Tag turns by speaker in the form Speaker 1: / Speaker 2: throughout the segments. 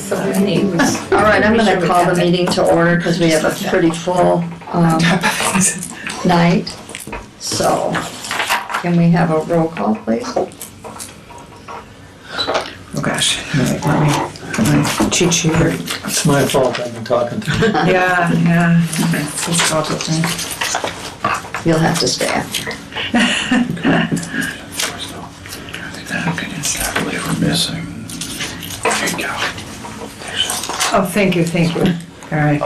Speaker 1: So many.
Speaker 2: All right, I'm going to call the meeting to order because we have a pretty full night. So, can we have a roll call, please?
Speaker 3: Oh gosh, let me put my cheat sheet here.
Speaker 4: It's my fault I've been talking to you.
Speaker 3: Yeah. It's just all the thing.
Speaker 2: You'll have to stay after.
Speaker 5: Definitely we're missing. There you go.
Speaker 3: Oh, thank you. All right.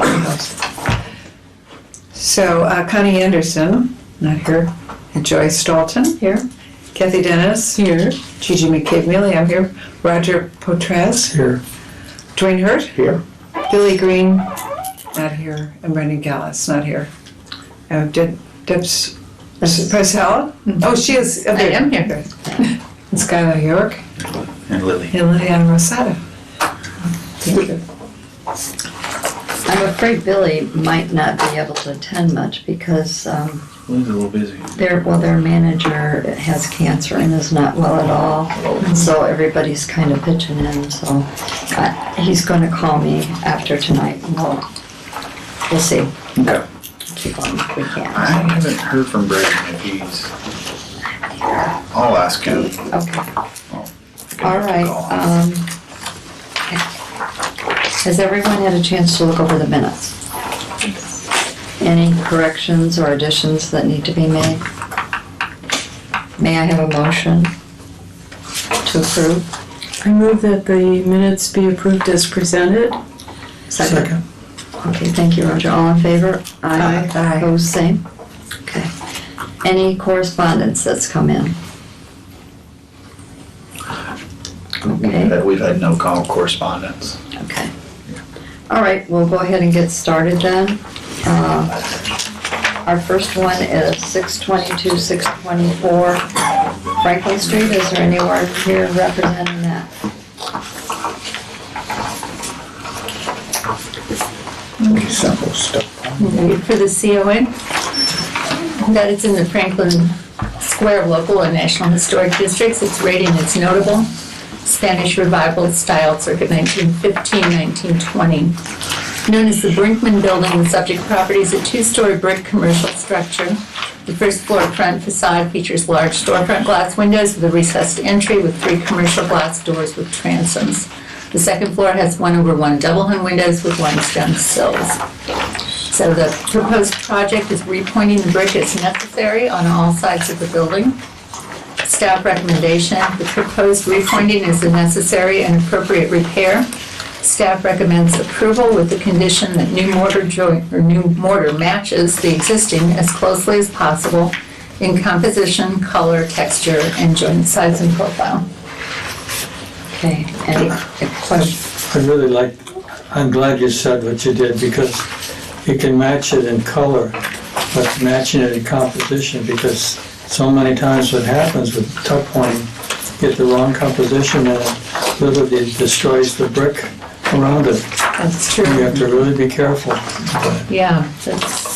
Speaker 3: So Connie Anderson, not here. And Joyce Dalton, here. Kathy Dennis, here. Gigi McCabe-Mealy, I'm here. Roger Potres,
Speaker 4: Here.
Speaker 3: Dwayne Hurt,
Speaker 4: Here.
Speaker 3: Billy Green, not here. And Brendan Gallis, not here. Deb's Presella? Oh, she is.
Speaker 1: I am here.
Speaker 3: And Skylar York.
Speaker 5: And Lily.
Speaker 3: And Liliana Rosado. Thank you.
Speaker 2: I'm afraid Billy might not be able to attend much because
Speaker 5: Lily's a little busy.
Speaker 2: their manager has cancer and is not well at all. So everybody's kind of pitching in. So he's going to call me after tonight and we'll see.
Speaker 5: Okay.
Speaker 2: Keep on if we can.
Speaker 5: I haven't heard from Braden if he's. I'll ask him.
Speaker 2: Okay. All right. Has everyone had a chance to look over the minutes? Any corrections or additions that need to be made? May I have a motion to approve?
Speaker 1: I move that the minutes be approved as presented.
Speaker 4: Second.
Speaker 2: Okay, thank you, Roger. All in favor?
Speaker 3: Aye.
Speaker 2: Opposed, same? Okay. Any correspondence that's come in? Okay.
Speaker 5: We've had no correspondence.
Speaker 2: Okay. All right, we'll go ahead and get started then. Our first one is 622, 624 Franklin Street. Is there anyone here representing that?
Speaker 4: Simple stuff.
Speaker 1: For the CON, that it's in the Franklin Square Local and National Historic Districts. Its rating is notable. Spanish Revival style circa 1915-1920. Known as the Brinkman Building, the subject property is a two-story brick commercial structure. The first floor front facade features large storefront glass windows with a recessed entry with 3 commercial glass doors with transoms. The second floor has 1-over-1 double-hung windows with limestone sills. So the proposed project is repointing the brick as necessary on all sides of the building. Staff recommendation, the proposed repointing is a necessary and appropriate repair. Staff recommends approval with the condition that new mortar matches the existing as closely as possible in composition, color, texture, and joint size and profile.
Speaker 2: Okay, any questions?
Speaker 4: I'm glad you said what you did because you can match it in color, but matching it in composition because so many times what happens with tuck pointing, you get the wrong composition and it literally destroys the brick around it.
Speaker 1: That's true.
Speaker 4: You have to really be careful.
Speaker 1: Yeah, that's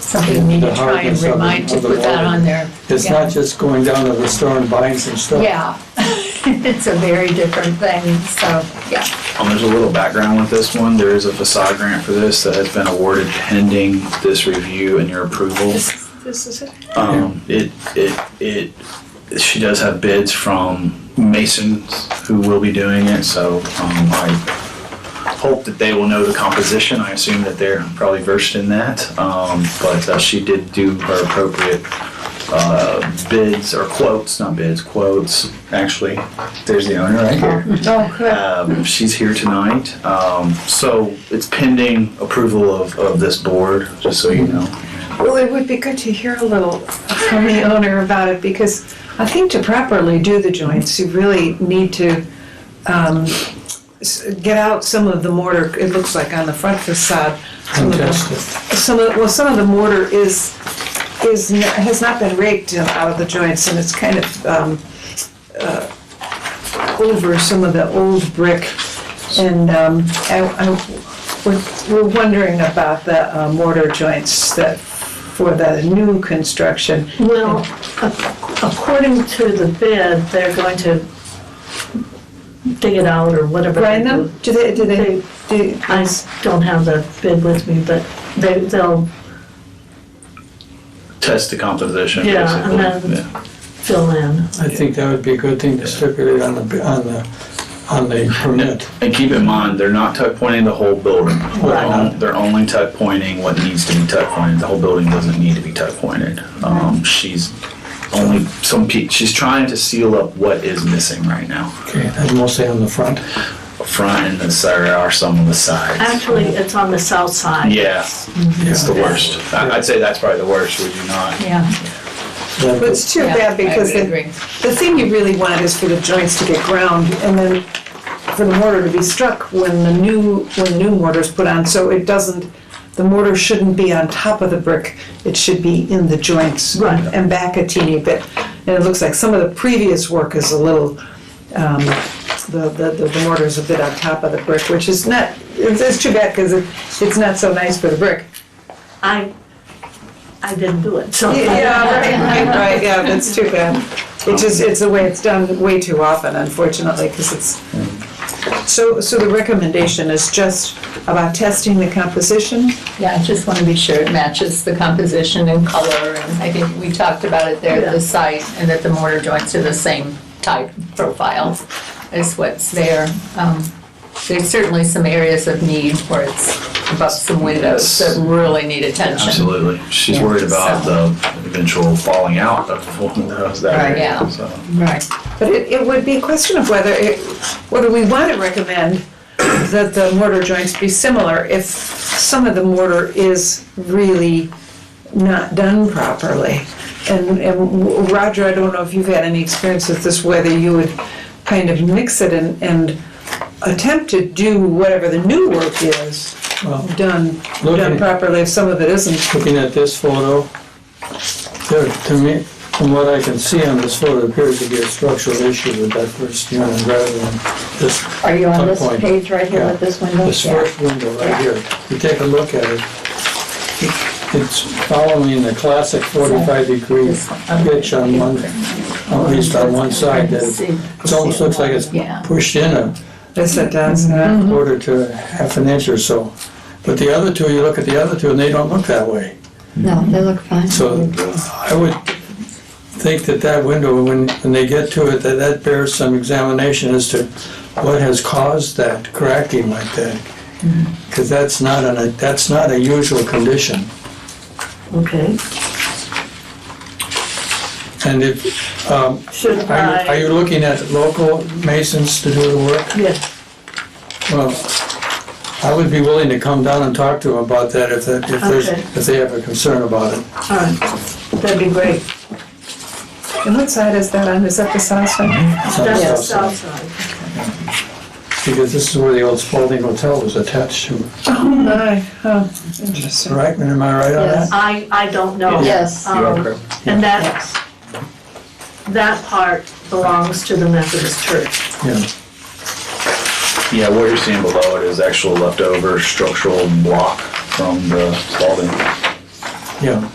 Speaker 1: something we need to try and remind to put that on there.
Speaker 4: It's not just going down to the store and buying some stuff.
Speaker 1: Yeah, it's a very different thing, so, yeah.
Speaker 5: There's a little background with this one. There is a facade grant for this that has been awarded pending this review and your approval.
Speaker 1: This is it?
Speaker 5: She does have bids from masons who will be doing it, so I hope that they will know the composition. I assume that they're probably versed in that, but she did do her appropriate bids, or quotes, not bids, quotes. Actually, there's the owner right here.
Speaker 1: Oh, good.
Speaker 5: She's here tonight, so it's pending approval of this board, just so you know.
Speaker 3: Well, it would be good to hear a little from the owner about it because I think to properly do the joints, you really need to get out some of the mortar. It looks like on the front facade. Some of the mortar has not been raked out of the joints, and it's kind of over some of the old brick. And we're wondering about the mortar joints that for the new construction.
Speaker 6: Well, according to the bid, they're going to dig it out or whatever.
Speaker 3: Grind
Speaker 6: they
Speaker 3: them?
Speaker 6: do. I don't have the bid with me, but they'll
Speaker 5: Test the composition,
Speaker 6: Yeah,
Speaker 5: basically.
Speaker 6: and then-
Speaker 5: Yeah.
Speaker 6: fill in.
Speaker 4: I think that would be a good thing to stipulate on the permit.
Speaker 5: And keep in mind, they're not tuck pointing the whole building. They're only tuck pointing what needs to be tuck pointed. The whole building doesn't need to be tuck pointed. She's only she's trying to seal up what is missing right now.
Speaker 4: Okay, that's mostly on the front.
Speaker 5: Front and there are some on the sides.
Speaker 6: Actually, it's on the south side.
Speaker 5: Yeah, it's the worst. I'd say that's probably the worst, would you not?
Speaker 1: Yeah.
Speaker 3: But it's too
Speaker 1: Yeah,
Speaker 3: bad because
Speaker 1: I would agree.
Speaker 3: the thing you really want is for the joints to get ground and then for the mortar to be struck when the new mortar is put on, so it doesn't, the mortar shouldn't be on top of the brick, it should be in the joints
Speaker 6: Right.
Speaker 3: and back a teeny bit. And it looks like some of the previous work is a little, the mortar's a bit on top of the brick, which is not, it's too bad because it's not so nice for the brick.
Speaker 6: I didn't do it, so.
Speaker 3: Yeah, right, yeah, that's too bad. It's the way it's done way too often, unfortunately, because it's, so the recommendation is just about testing the composition?
Speaker 1: Yeah, I just want to be sure it matches the composition and color, and I think we talked about it there at the site, and that the mortar joints are the same type profile as what's there. There's certainly some areas of need where it's above some windows that really need attention.
Speaker 5: Absolutely. She's
Speaker 1: Yeah,
Speaker 5: worried about
Speaker 1: so-
Speaker 5: the eventual falling out of the windows that
Speaker 1: Right,
Speaker 5: area,
Speaker 1: yeah.
Speaker 5: so.
Speaker 1: Right.
Speaker 3: But it would be a question of whether we want to recommend that the mortar joints be similar if some of the mortar is really not done properly. And Roger, I don't know if you've had any experience with this, whether you would kind of mix it and attempt to do whatever the new work is
Speaker 4: Well,
Speaker 3: done
Speaker 4: looking-
Speaker 3: properly if some of it isn't.
Speaker 4: Looking at this photo, there, to me, from what I can see on this photo, it appears to be a structural issue with that first unit rather than this
Speaker 2: Are you on
Speaker 4: tuck
Speaker 2: this
Speaker 4: point.
Speaker 2: page right here
Speaker 4: Yeah.
Speaker 2: with this window?
Speaker 4: This
Speaker 2: Yeah.
Speaker 4: first window right here, you take a look at it, it's following the classic 45-degree pitch on one, at least on one side, that it almost looks like it's
Speaker 1: Yeah.
Speaker 4: pushed in a
Speaker 3: Yes, it does.
Speaker 4: quarter to half an inch or so. But the other two, you look at the other two and they don't look that way.
Speaker 2: No, they look fine.
Speaker 4: So I would think that window, when they get to it, that bears some examination as to what has caused that cracking like that. Because that's not a usual condition.
Speaker 6: Okay.
Speaker 4: And if,
Speaker 6: Should
Speaker 4: are you looking at local masons to do the work?
Speaker 6: Yes.
Speaker 4: Well, I would be willing to come down and talk to them about that if
Speaker 6: Okay.
Speaker 4: they have a concern about it.
Speaker 6: All right, that'd be great.
Speaker 3: And what side is that on? Is that the south side?
Speaker 4: It's on the
Speaker 6: That's
Speaker 4: south
Speaker 6: the
Speaker 4: side.
Speaker 6: south side.
Speaker 4: Because this is where the old Spalding Hotel was attached to.
Speaker 3: Oh, my, oh, interesting.
Speaker 4: Right, am I right on
Speaker 2: Yes.
Speaker 4: that?
Speaker 6: I don't know.
Speaker 2: Yes.
Speaker 5: You are correct.
Speaker 6: And that part belongs to the Methodist Church.
Speaker 4: Yeah.
Speaker 5: Yeah, what you're seeing below it is actual leftover structural block from the Spalding.
Speaker 4: Yeah.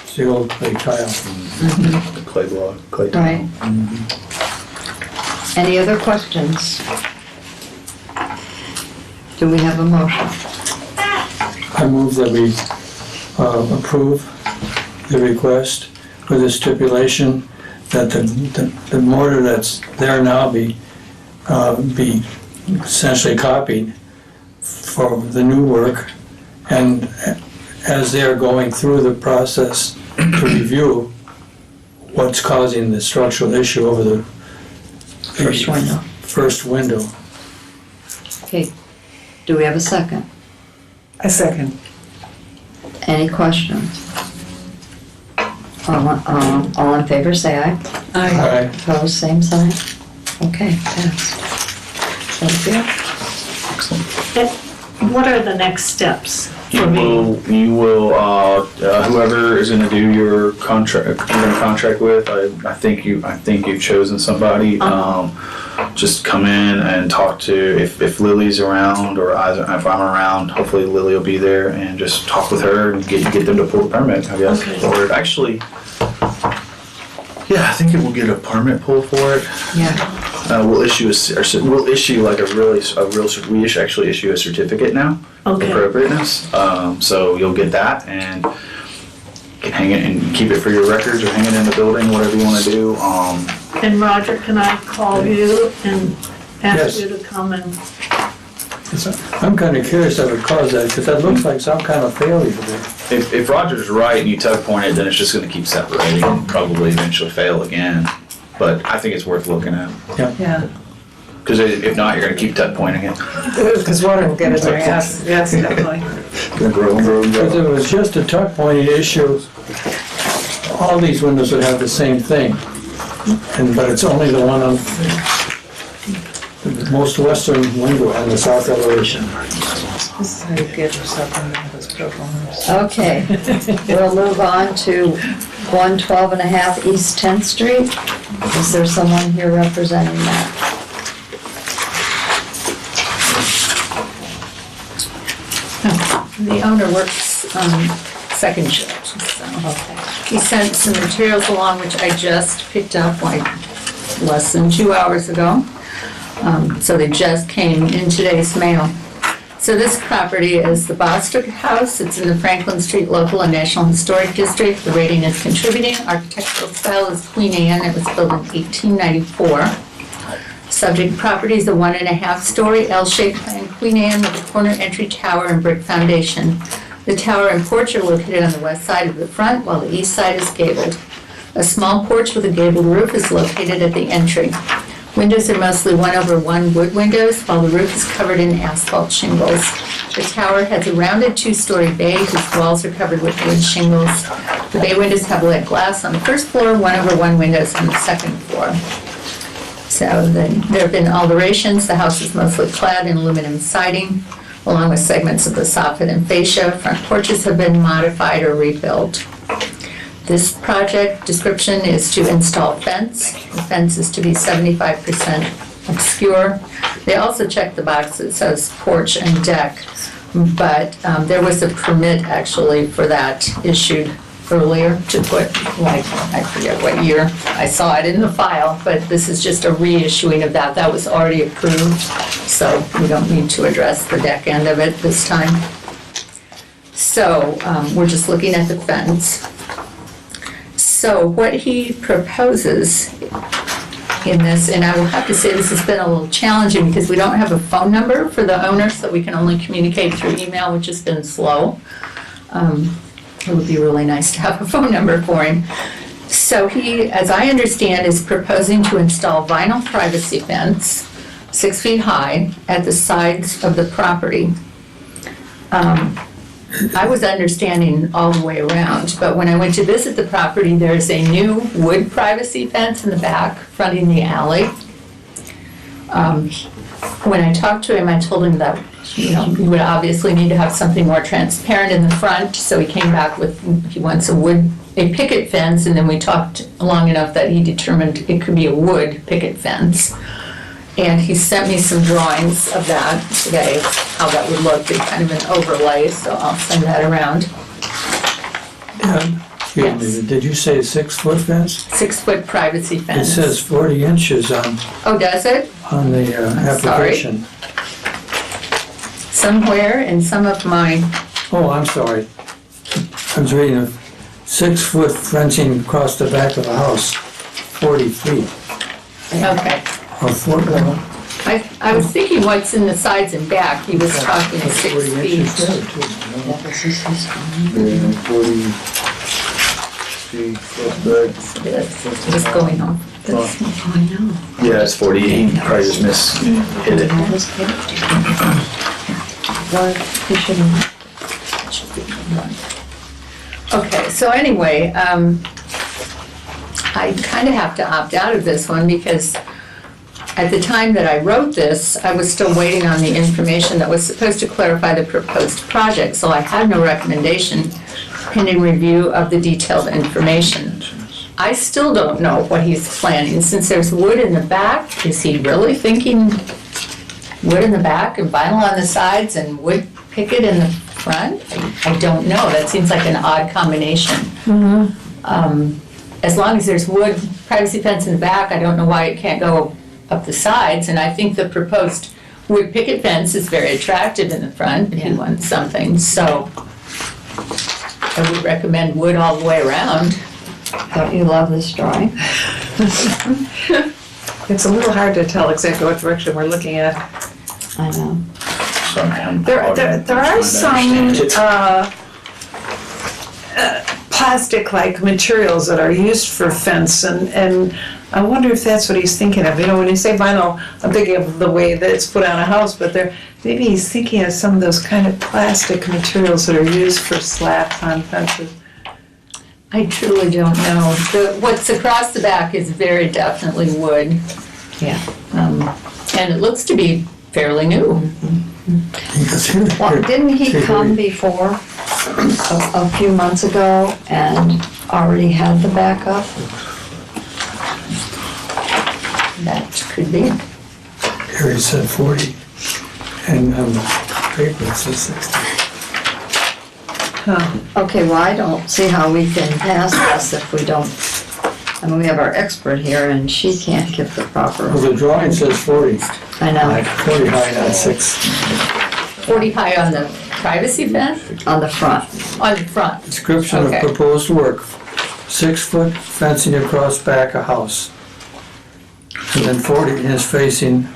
Speaker 4: It's the old clay tile.
Speaker 5: The clay block, clay tile.
Speaker 2: Right. Any other questions? Do we have a motion?
Speaker 4: I move that we approve the request with the stipulation that the mortar that's there now be essentially copied for the new work, and as they're going through the process to review what's causing the structural issue over the
Speaker 2: First window.
Speaker 4: first window.
Speaker 2: Okay, do we have a second?
Speaker 3: A second.
Speaker 2: Any questions? All in favor, say aye.
Speaker 4: Aye.
Speaker 2: Opposed, same sign. Okay, passed. Thank you.
Speaker 6: What are the next steps for me?
Speaker 5: You will, whoever is gonna do your contract, you're gonna contract with, I think you've chosen somebody. Just come in and talk to, if Lily's around or if I'm around, hopefully Lily will be there and just talk with her and get them to pull the permit, I guess.
Speaker 6: Okay.
Speaker 5: Or actually, yeah, I think it will get a permit pulled for it.
Speaker 2: Yeah,
Speaker 5: We'll issue like we actually issue a certificate now of
Speaker 6: Okay.
Speaker 5: appropriateness. So you'll get that and can hang it and keep it for your records or hang it in the building, whatever you want to do.
Speaker 6: And Roger, can I call you and
Speaker 4: Yes.
Speaker 6: ask you to come and,
Speaker 4: I'm kind of curious if it caused that, because that looks like some kind of failure there.
Speaker 5: If Roger's right and you tug point it, then it's just going to keep separating and probably eventually fail again. But I think it's worth looking at.
Speaker 3: Yeah,
Speaker 5: Because if not, you're going to keep tug pointing it.
Speaker 3: because water will get in there, yes, definitely.
Speaker 4: If it was just a tuck pointing issue, all these windows would have the same thing. But it's only the one on the most western window on the south elevation.
Speaker 3: This is how you get yourself into those problems.
Speaker 2: Okay, we'll move on to 112.5 East 10th Street. Is there someone here representing that?
Speaker 1: The owner works second shift, so he sent some materials along, which I just picked up like less than 2 hours ago. So they just came in today's mail. So this property is the Bostock House. It's in the Franklin Street Local and National Historic District. The rating is contributing. Architectural style is Queen Anne. It was built in 1894. Subject property is a 1.5-story L-shaped plan Queen Anne with a corner entry tower and brick foundation. The tower and porch are located on the west side of the front, while the east side is gabled. A small porch with a gabled roof is located at the entry. Windows are mostly 1/1 wood windows, while the roof is covered in asphalt shingles. The tower has a rounded 2-story bay whose walls are covered with wood shingles. The bay windows have lead glass on the first floor, 1/1 windows on the second floor. So there have been alterations. The house is mostly clad in aluminum siding, along with segments of the soffit and fascia. Front porches have been modified or rebuilt. This project description is to install fence. The fence is to be 75% obscure. They also checked the box that says porch and deck, but there was a permit actually for that issued earlier to put, like, I forget what year I saw it in the file, but this is just a reissuing of that. That was already approved, so we don't need to address the deck end of it this time. So we're just looking at the fence. So what he proposes in this, and I will have to say this has been a little challenging because we don't have a phone number for the owner, so we can only communicate through email, which has been slow. It would be really nice to have a phone number for him. So he, as I understand, is proposing to install vinyl privacy fence, 6 feet high, at the sides of the property. I was understanding all the way around, but when I went to visit the property, there's a new wood privacy fence in the back fronting the alley. When I talked to him, I told him that, you would obviously need to have something more transparent in the front, so he came back with, he wants a picket fence, and then we talked long enough that he determined it could be a wood picket fence. And he sent me some drawings of that today, how that would look, in kind of an overlay, so I'll send that around.
Speaker 4: Excuse me, did you say 6-foot fence?
Speaker 1: 6-foot privacy
Speaker 4: It
Speaker 1: fence.
Speaker 4: says 40 inches on
Speaker 1: Oh, does it?
Speaker 4: the application.
Speaker 1: Somewhere in some of my,
Speaker 4: Oh, I'm sorry. I was reading a 6-foot fencing across the back of the house, 40 feet.
Speaker 1: okay.
Speaker 4: Or 40, well,
Speaker 1: I was thinking what's in the sides and back, he was talking 6
Speaker 4: 40 inches
Speaker 1: feet.
Speaker 4: there too.
Speaker 2: Yeah, this is his phone.
Speaker 7: 40 feet back.
Speaker 1: Just going on.
Speaker 2: Oh, I know.
Speaker 5: Yeah, it's 40. He probably just hit it.
Speaker 2: That was good. Well, he shouldn't.
Speaker 1: Okay, so anyway, I kind of have to opt out of this one because at the time that I wrote this, I was still waiting on the information that was supposed to clarify the proposed project, so I had no recommendation pending review of the detailed information. I still don't know what he's planning. Since there's wood in the back, is he really thinking wood in the back and vinyl on the sides and wood picket in the front? I don't know. That seems like an odd combination. As long as there's wood privacy fence in the back, I don't know why it can't go up the sides, and I think the proposed wood picket fence is very attractive in the front, but he wants something, so I would recommend wood all the way around.
Speaker 2: Don't you love this drawing?
Speaker 3: It's a little hard to tell exactly what direction we're looking at.
Speaker 2: I know.
Speaker 3: There are some plastic-like materials that are used for fence, and I wonder if that's what he's thinking of. You know, when you say vinyl, I'm thinking of the way that it's put on a house, but maybe he's thinking of some of those kind of plastic materials that are used for slats on fences.
Speaker 1: I truly don't know. What's across the back is very definitely wood.
Speaker 2: Yeah.
Speaker 1: And it looks to be fairly new.
Speaker 2: Well, didn't he come before a few months ago and already had the backup?
Speaker 1: That could be.
Speaker 4: Here he said 40, and on the paper it says 60.
Speaker 2: Okay, well, I don't see how we can pass this if we don't, I mean, we have our expert here and she can't give the proper,
Speaker 4: Well, the drawing says 40,
Speaker 2: I know,
Speaker 4: 40 high, not 6.
Speaker 1: 40 high on the privacy fence?
Speaker 2: on the front.
Speaker 1: On the front.
Speaker 4: Description of
Speaker 1: Okay.
Speaker 4: proposed work, 6-foot fencing across back of house. And then 40 is facing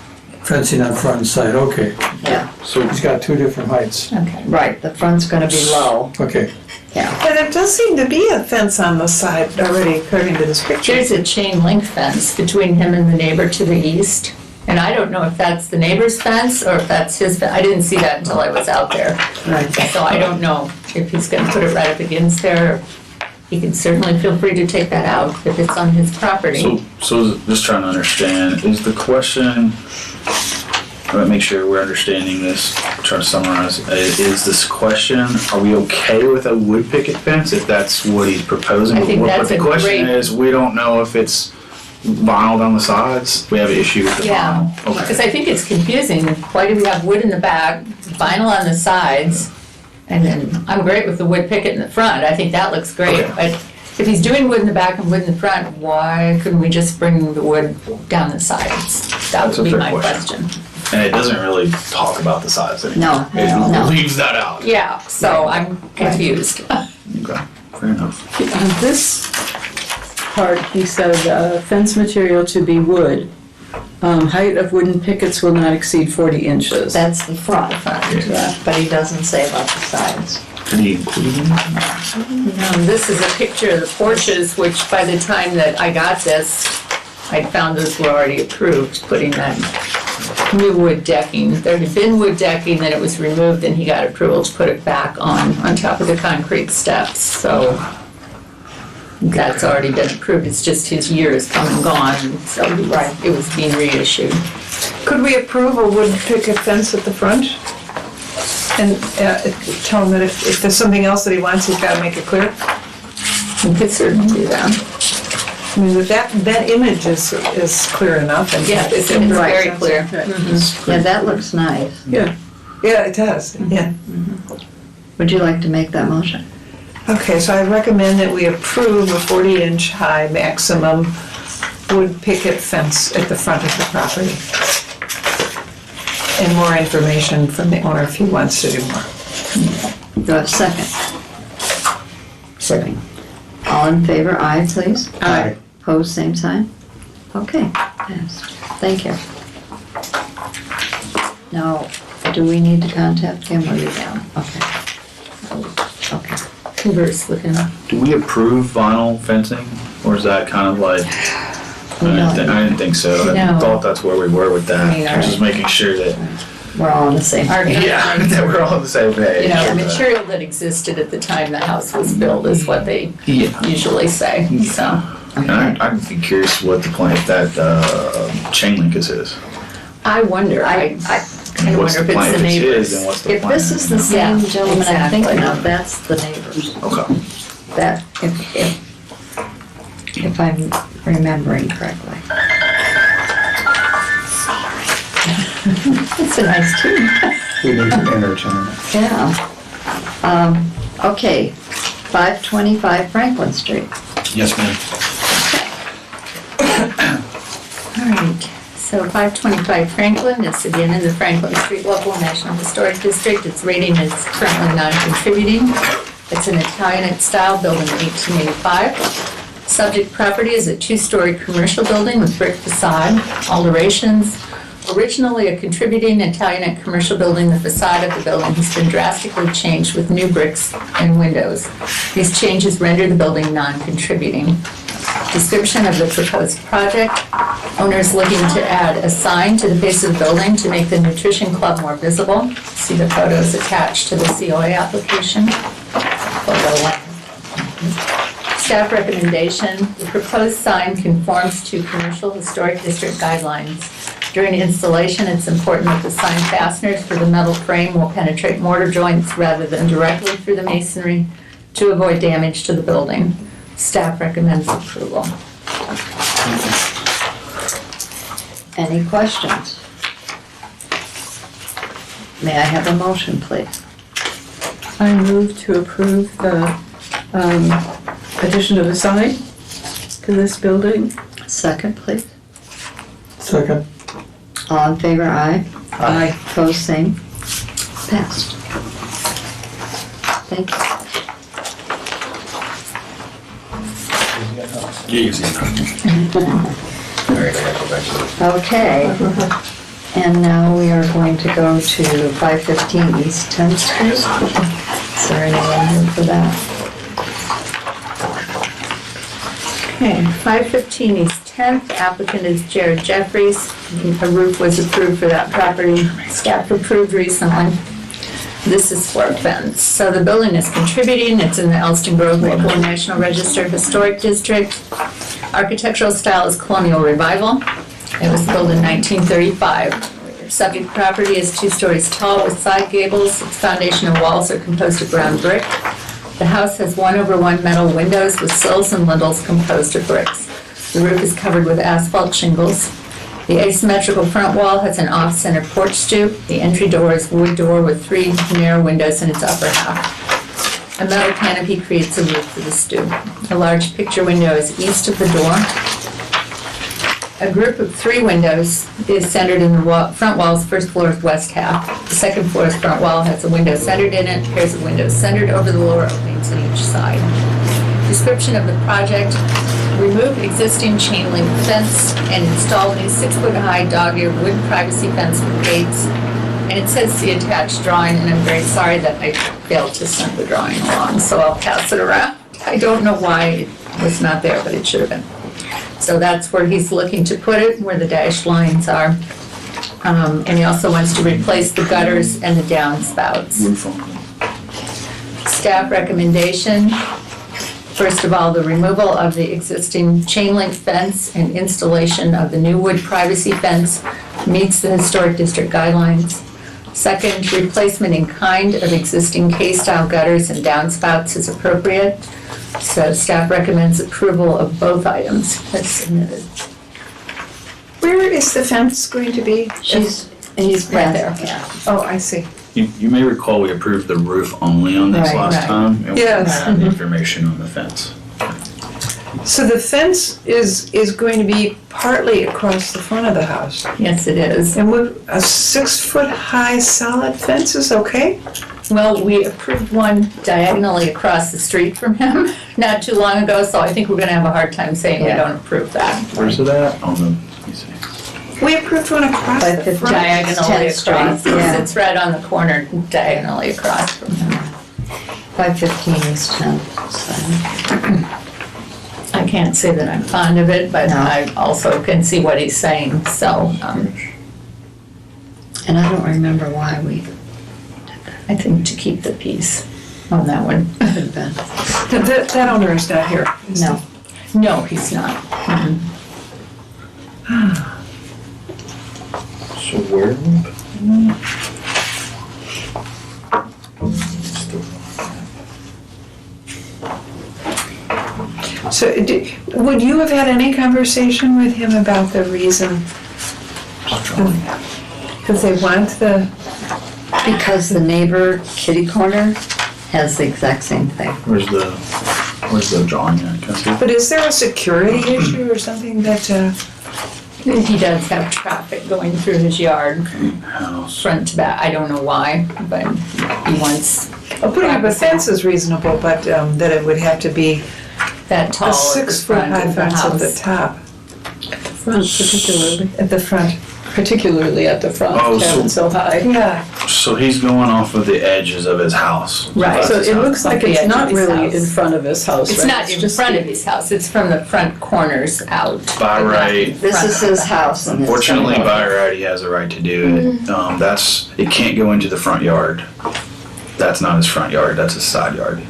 Speaker 4: fencing on front and side, okay.
Speaker 2: Yeah,
Speaker 5: So
Speaker 4: He's got two different heights,
Speaker 1: Okay.
Speaker 2: right, the front's gonna be low,
Speaker 4: okay.
Speaker 2: yeah.
Speaker 3: But there does seem to be a fence on the side already, according to this picture.
Speaker 1: There's a chain link fence between him and the neighbor to the east. And I don't know if that's the neighbor's fence or if that's his fence. I didn't see that until I was out there.
Speaker 2: Right.
Speaker 1: So I don't know if he's gonna put it right up against there. He can certainly feel free to take that out if it's on his property.
Speaker 5: So just trying to understand, is the question, I want to make sure we're understanding this, trying to summarize, is this question, are we okay with a wood picket fence if that's what he's proposing?
Speaker 1: I think
Speaker 5: But
Speaker 1: that's
Speaker 5: the
Speaker 1: a
Speaker 5: question
Speaker 1: great-
Speaker 5: is, we don't know if it's vinyl down the sides, we have an issue with the
Speaker 1: Yeah,
Speaker 5: vinyl.
Speaker 1: because
Speaker 5: Okay.
Speaker 1: I think it's confusing. Why do we have wood in the back, vinyl on the sides? And then, I'm great with the wood picket in the front. I think that looks great.
Speaker 5: Okay.
Speaker 1: But if he's doing wood in the back and wood in the front, why couldn't we just bring the wood down the sides? That
Speaker 5: That's a
Speaker 1: would be
Speaker 5: fair
Speaker 1: my
Speaker 5: question.
Speaker 1: question.
Speaker 5: And it doesn't really talk about the sides anymore.
Speaker 2: No,
Speaker 5: It
Speaker 2: no.
Speaker 5: leaves that out.
Speaker 1: Yeah, so I'm confused.
Speaker 5: Okay, fair enough.
Speaker 8: On this part, he said fence material to be wood. Height of wooden pickets will not exceed 40 inches.
Speaker 2: That's the front,
Speaker 8: Yeah.
Speaker 2: but he doesn't say about the sides.
Speaker 5: Did he include them?
Speaker 1: This is a picture of the porches, which by the time that I got this, I found those were already approved, putting that new wood decking. There had been wood decking, then it was removed, and he got approval to put it back on top of the concrete steps, so that's already been approved. It's just his year has come and gone, so it was being reissued.
Speaker 3: Could we approve a wood picket fence at the front? And tell him that if there's something else that he wants, he's got to make it clear?
Speaker 1: We could certainly do that.
Speaker 3: I mean, that image is clear enough. And
Speaker 1: Yeah, it's very clear.
Speaker 2: Yeah, that looks nice.
Speaker 3: Yeah, it does, yeah.
Speaker 2: Would you like to make that motion?
Speaker 3: Okay, so I recommend that we approve a 40-inch high maximum wood picket fence at the front of the property. And more information from the owner if he wants to do more.
Speaker 2: Do I have a second? Second. All in favor, aye, please.
Speaker 3: Aye.
Speaker 2: Opposed, same sign? Okay, passed. Thank you. Now, do we need to contact him or you down? Okay. Okay.
Speaker 1: Converse with him.
Speaker 5: Do we approve vinyl fencing, or is that kind of like, I didn't think so. I
Speaker 1: No.
Speaker 5: thought that's where we were with that.
Speaker 1: I mean,
Speaker 5: I was just making sure that,
Speaker 2: We're all on the same.
Speaker 1: Our
Speaker 5: yeah, that we're all on the same page.
Speaker 1: You know, the material that existed at the time the house was built is what they
Speaker 5: Yeah.
Speaker 1: usually say, so.
Speaker 5: And I'd be curious what the plan, if that chain link is his.
Speaker 1: I wonder, I kind of
Speaker 5: What's
Speaker 1: wonder if
Speaker 5: plan?
Speaker 1: it's the
Speaker 5: If it's his,
Speaker 1: neighbors.
Speaker 5: then what's the
Speaker 2: If
Speaker 5: plan?
Speaker 2: this is the
Speaker 1: Yeah,
Speaker 2: same gentleman I'm thinking
Speaker 1: exactly.
Speaker 2: of, that's the neighbors.
Speaker 5: Okay.
Speaker 2: That, if I'm remembering correctly.
Speaker 1: It's a nice team.
Speaker 7: We need to interchange.
Speaker 2: Yeah. Okay, 525 Franklin Street.
Speaker 9: Yes, ma'am.
Speaker 1: All right, So 525 Franklin is again in the Franklin Street Local National Historic District. Its rating is currently non-contributing. It's an Italianate style building in 1885. Subject property is a two-story commercial building with brick facade, alterations. Originally a contributing Italianate commercial building, the facade of the building has been drastically changed with new bricks and windows. These changes render the building non-contributing. Description of the proposed project. Owners looking to add a sign to the face of the building to make the nutrition club more visible. See the photos attached to the COA application. Photo one. Staff recommendation, the proposed sign conforms to commercial historic district guidelines. During installation, it's important that the sign fasteners for the metal frame will penetrate mortar joints rather than directly through the masonry to avoid damage to the building. Staff recommends approval.
Speaker 2: Any questions? May I have a motion, please?
Speaker 8: I move to approve the addition of a sign to this building.
Speaker 2: Second, please.
Speaker 4: Second.
Speaker 2: All in favor, aye.
Speaker 8: Aye.
Speaker 2: Opposed, same. Passed. Thank you. Okay. And now we are going to go to 515 East 10th Street. Is there anyone here for that?
Speaker 1: Okay, 515 East 10th, applicant is Jared Jeffries. A roof was approved for that property, staff approved recently. This is for a fence. So the building is contributing, it's in the Elston Grove Local National Register Historic District. Architectural style is Colonial Revival. It was built in 1935. Subject property is 2 stories tall with side gables. Its foundation and walls are composed of brown brick. The house has 1/1 metal windows with sills and lintels composed of bricks. The roof is covered with asphalt shingles. The asymmetrical front wall has an off-center porch stoop. The entry door is wood door with 3 narrow windows in its upper half. A metal canopy creates a roof for the stoop. A large picture window is east of the door. A group of 3 windows is centered in the front wall's first floor's west half. The second floor's front wall has a window centered in it, pairs of windows centered over the lower openings on each side. Description of the project: remove existing chain link fence and install a 6-foot-high dog-eared wood privacy fence with gates. And it says the attached drawing, and I'm very sorry that I failed to send the drawing along, so I'll pass it around. I don't know why it was not there, but it should have been. So that's where he's looking to put it, where the dashed lines are. And he also wants to replace the gutters and the downspouts. Staff recommendation: first of all, the removal of the existing chain link fence and installation of the new wood privacy fence meets the historic district guidelines. Second, replacement in kind of existing K-style gutters and downspouts is appropriate. So staff recommends approval of both items as submitted.
Speaker 3: Where is the fence going to be?
Speaker 2: He's
Speaker 1: Right there,
Speaker 2: passed.
Speaker 1: yeah.
Speaker 3: Oh, I see.
Speaker 5: You may recall we approved the roof only on this
Speaker 2: Right,
Speaker 5: last
Speaker 1: right.
Speaker 5: time. And we
Speaker 3: Yes.
Speaker 5: didn't have the information on the fence.
Speaker 3: So the fence is going to be partly across the front of the house.
Speaker 1: Yes, it is.
Speaker 3: And would a 6-foot-high solid fence is okay?
Speaker 1: Well, we approved one diagonally across the street from him not too long ago, so I think we're gonna have a hard time saying we
Speaker 2: Yeah.
Speaker 1: don't approve that.
Speaker 5: Where's it at? On the, let me see.
Speaker 3: We approved one across the
Speaker 2: 515.
Speaker 3: front.
Speaker 1: Diagonally
Speaker 2: 10th Street,
Speaker 1: across.
Speaker 2: yeah.
Speaker 1: It's right on the corner, diagonally across from him.
Speaker 2: 515 East 10th. So.
Speaker 1: I can't say that I'm fond of it, but
Speaker 2: No.
Speaker 1: I also can see what he's saying, so,
Speaker 2: And I don't remember why we
Speaker 1: I think to keep the peace on that one.
Speaker 2: haven't been.
Speaker 3: That owner is not here. is
Speaker 2: No.
Speaker 1: No, he's not.
Speaker 5: So where?
Speaker 3: he? So would you have had any conversation with him about the reason? Because they want the,
Speaker 2: Because the neighbor kitty corner has the exact same thing.
Speaker 5: Where's the drawing at? Can I see it?
Speaker 3: but is there a security issue or something that,
Speaker 1: He does have traffic going through his yard,
Speaker 5: House.
Speaker 1: front to back. I don't know why, but he wants
Speaker 3: Well, putting up a fence is reasonable, but that it would have to be
Speaker 1: that tall
Speaker 3: a
Speaker 1: at the
Speaker 3: 6 foot
Speaker 1: front
Speaker 3: high
Speaker 1: of the
Speaker 3: fence at the
Speaker 1: house.
Speaker 3: top,
Speaker 8: Front particularly,
Speaker 3: at the front.
Speaker 8: particularly at the front,
Speaker 5: Oh,
Speaker 8: to have it so high.
Speaker 3: Yeah,
Speaker 5: So he's going off of the edges of his house.
Speaker 1: Right.
Speaker 5: That's
Speaker 8: So
Speaker 5: his
Speaker 8: it
Speaker 5: house.
Speaker 8: looks like
Speaker 1: The
Speaker 8: it's
Speaker 1: edge of
Speaker 8: not
Speaker 1: his
Speaker 8: really
Speaker 1: house.
Speaker 8: in front of his house, right?
Speaker 1: It's not in
Speaker 8: just
Speaker 1: front of his house, it's from the front corners out.
Speaker 5: By right.
Speaker 2: This is his house and his.
Speaker 5: Unfortunately, by right, he has a right to do it. It can't go into the front yard. That's not his front yard, that's his side yard.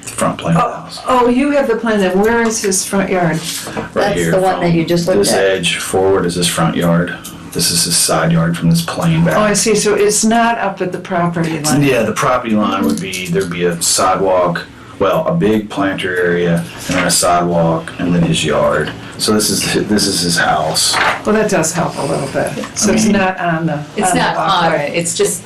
Speaker 5: Front plane of the house.
Speaker 3: oh, you have the plan then, where is his front yard?
Speaker 5: Right
Speaker 2: That's
Speaker 5: here.
Speaker 2: the one that you just looked
Speaker 5: This
Speaker 2: at.
Speaker 5: edge forward is his front yard. This is his side yard from this plane
Speaker 3: Oh, I
Speaker 5: back.
Speaker 3: see, so it's not up at the property line.
Speaker 5: Yeah, the property line would be, there'd be a sidewalk, well, a big planter area, and then a sidewalk, and then his yard. So this is his house.
Speaker 3: Well, that does help a little bit, so it's not on the.
Speaker 1: It's
Speaker 3: on the
Speaker 1: not on
Speaker 3: walkway.
Speaker 1: it, it's just,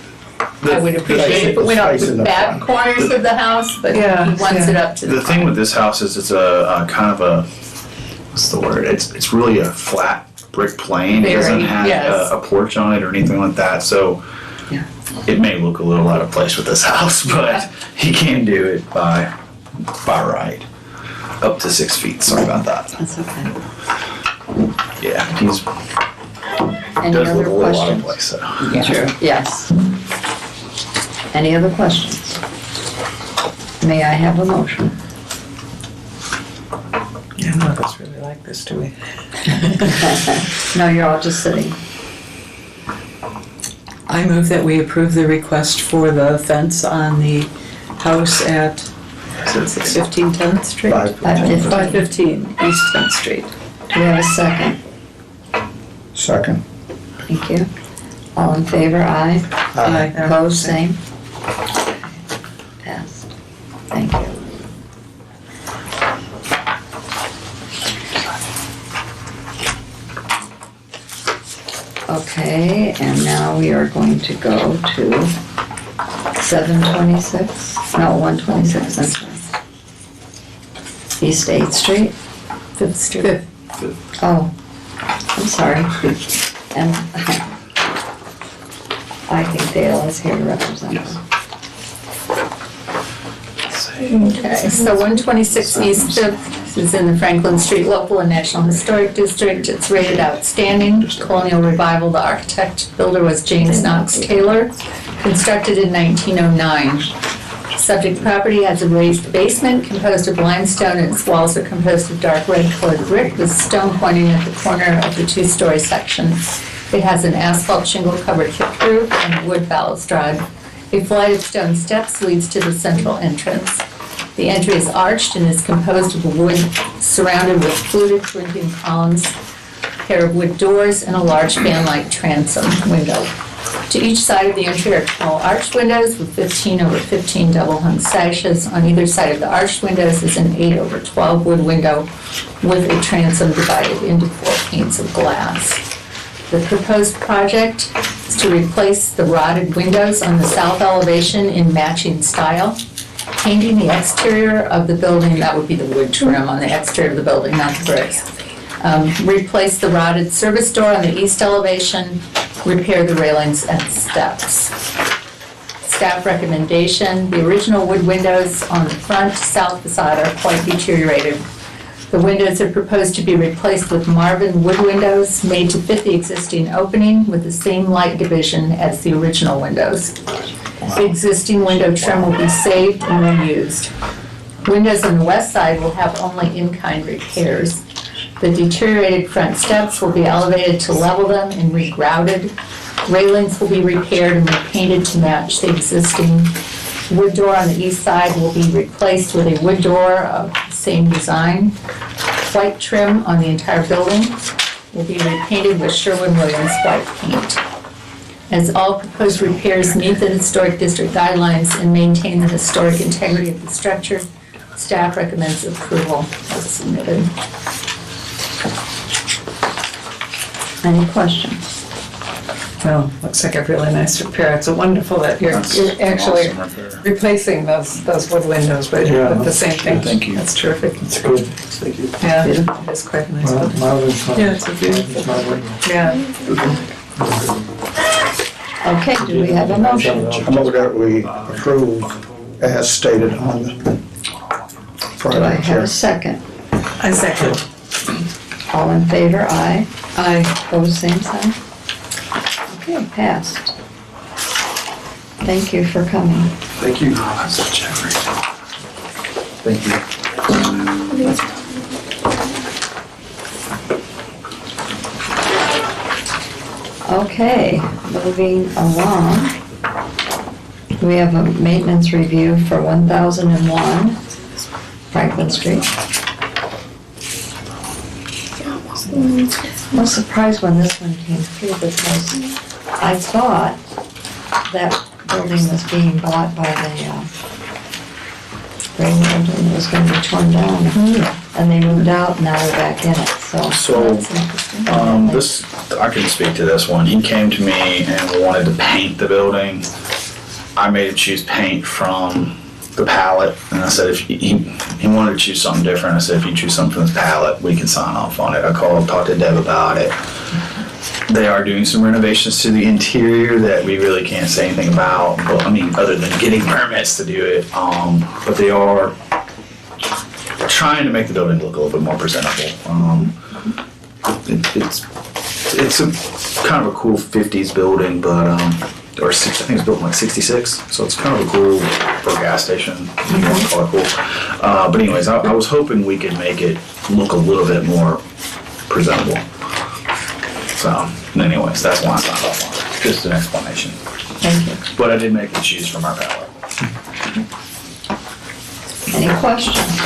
Speaker 1: I would appreciate it, but we don't
Speaker 7: Facing
Speaker 1: put
Speaker 7: the
Speaker 1: back
Speaker 7: front.
Speaker 1: corners of the house, but he
Speaker 3: Yeah,
Speaker 1: wants
Speaker 3: yeah.
Speaker 1: it up to the
Speaker 5: The thing
Speaker 1: front.
Speaker 5: with this house is it's a kind of a, what's the word? It's really a flat brick plane. It doesn't
Speaker 1: Very,
Speaker 5: have
Speaker 1: yes.
Speaker 5: a porch on it or anything like that. So
Speaker 2: Yeah.
Speaker 5: it may look a little out of place with this house, but he can do it by right. Up to 6 feet. Sorry about that.
Speaker 2: That's okay.
Speaker 5: Yeah, he's
Speaker 2: Any
Speaker 5: does
Speaker 2: other
Speaker 5: look a little out of
Speaker 2: questions?
Speaker 5: place. So.
Speaker 2: Yes. Any other questions? May I have a motion?
Speaker 3: Yeah, none of us really like this, do we?
Speaker 2: No, you're all just sitting.
Speaker 8: I move that we approve the request for the fence on the house at, is it 15 10th Street?
Speaker 7: 515.
Speaker 8: 515 East 10th Street.
Speaker 2: Do we have a second?
Speaker 7: Second.
Speaker 2: Thank you. All in favor, aye.
Speaker 8: Aye.
Speaker 2: Opposed, same. Passed. Thank you. Okay, and now we are going to go to 726, no, 126, I'm sorry. East 8th Street?
Speaker 1: 5th Street.
Speaker 2: Oh, I'm sorry. And I think Dale is here to represent us.
Speaker 1: Okay, so 126 East 5th is in the Franklin Street Local and National Historic District. It's rated outstanding. Colonial Revival, the architect builder was James Knox Taylor, constructed in 1909. Subject property has a raised basement composed of limestone and its walls are composed of dark red colored brick with stone pointing at the corner of the two-story section. It has an asphalt shingle covered hip roof and wood balustrade. A flight of stone steps leads to the central entrance. The entry is arched and is composed of wood surrounded with fluted Corinthian columns, a pair of wood doors, and a large fan-like transom window. To each side of the entry are tall arched windows with 15/15 double-hung sashes. On either side of the arched windows is an 8/12 wood window with a transom divided into 4 panes of glass. The proposed project is to replace the rotted windows on the south elevation in matching style. Painting the exterior of the building, that would be the wood trim on the exterior of the building, not the bricks. Replace the rotted service door on the east elevation, repair the railings and steps. Staff recommendation, the original wood windows on the front south facade are quite deteriorated. The windows are proposed to be replaced with Marvin wood windows made to fit the existing opening with the same light division as the original windows. The existing window trim will be saved and reused. Windows on the west side will have only in-kind repairs. The deteriorated front steps will be elevated to level them and regrouted. Railings will be repaired and repainted to match the existing. Wood door on the east side will be replaced with a wood door of the same design. White trim on the entire building will be repainted with Sherwin-Williams white paint. As all proposed repairs meet the Historic District guidelines and maintain the historic integrity of the structure, staff recommends approval as submitted.
Speaker 2: Any questions?
Speaker 3: Well, looks like a really nice repair. It's wonderful that you're
Speaker 5: That's
Speaker 3: actually
Speaker 5: awesome repair.
Speaker 3: replacing those wood windows, but
Speaker 4: Yeah.
Speaker 3: with the same thing.
Speaker 5: Thank you.
Speaker 3: That's terrific.
Speaker 4: It's good.
Speaker 5: Thank you.
Speaker 3: Yeah, it's quite a nice
Speaker 4: Well,
Speaker 3: building.
Speaker 4: Marvin's fine.
Speaker 3: Yeah, it's a beautiful
Speaker 4: Marvin.
Speaker 3: Yeah.
Speaker 2: Okay, do we have a motion?
Speaker 7: I move that we approve as stated on the
Speaker 2: Do I
Speaker 7: project
Speaker 2: have
Speaker 7: here.
Speaker 2: a second?
Speaker 3: I second.
Speaker 2: All in favor, aye.
Speaker 3: Aye.
Speaker 2: Opposed, same sign. Okay, passed. Thank you for coming.
Speaker 5: Thank you. Oh, that's such a great. Thank you.
Speaker 2: Okay, moving along. We have a maintenance review for 1001 Franklin Street. I was surprised when this one came through because I thought that building was being bought by the railroad and it was going to be torn down. And they moved out, now they're back in it, so.
Speaker 5: So,
Speaker 2: That's interesting.
Speaker 5: this, I can speak to this one. He came to me and wanted to paint the building. I made him choose paint from the palette, and I said if he wanted to choose something different, I said if you choose something from this palette, we can sign off on it. I talked to Deb about it. They are doing some renovations to the interior that we really can't say anything about, but, I mean, other than getting permits to do it. But they are trying to make the building look a little bit more presentable. It's a kind of a cool 50s building, but I think it's built in like 66, so it's kind of a cool for a gas station. If you want to call it cool. But anyways, I was hoping we could make it look a little bit more presentable. So, anyways, that's why I signed off on it. Just an explanation.
Speaker 2: Thank you.
Speaker 5: But I did make them choose from our palette.
Speaker 2: Any questions?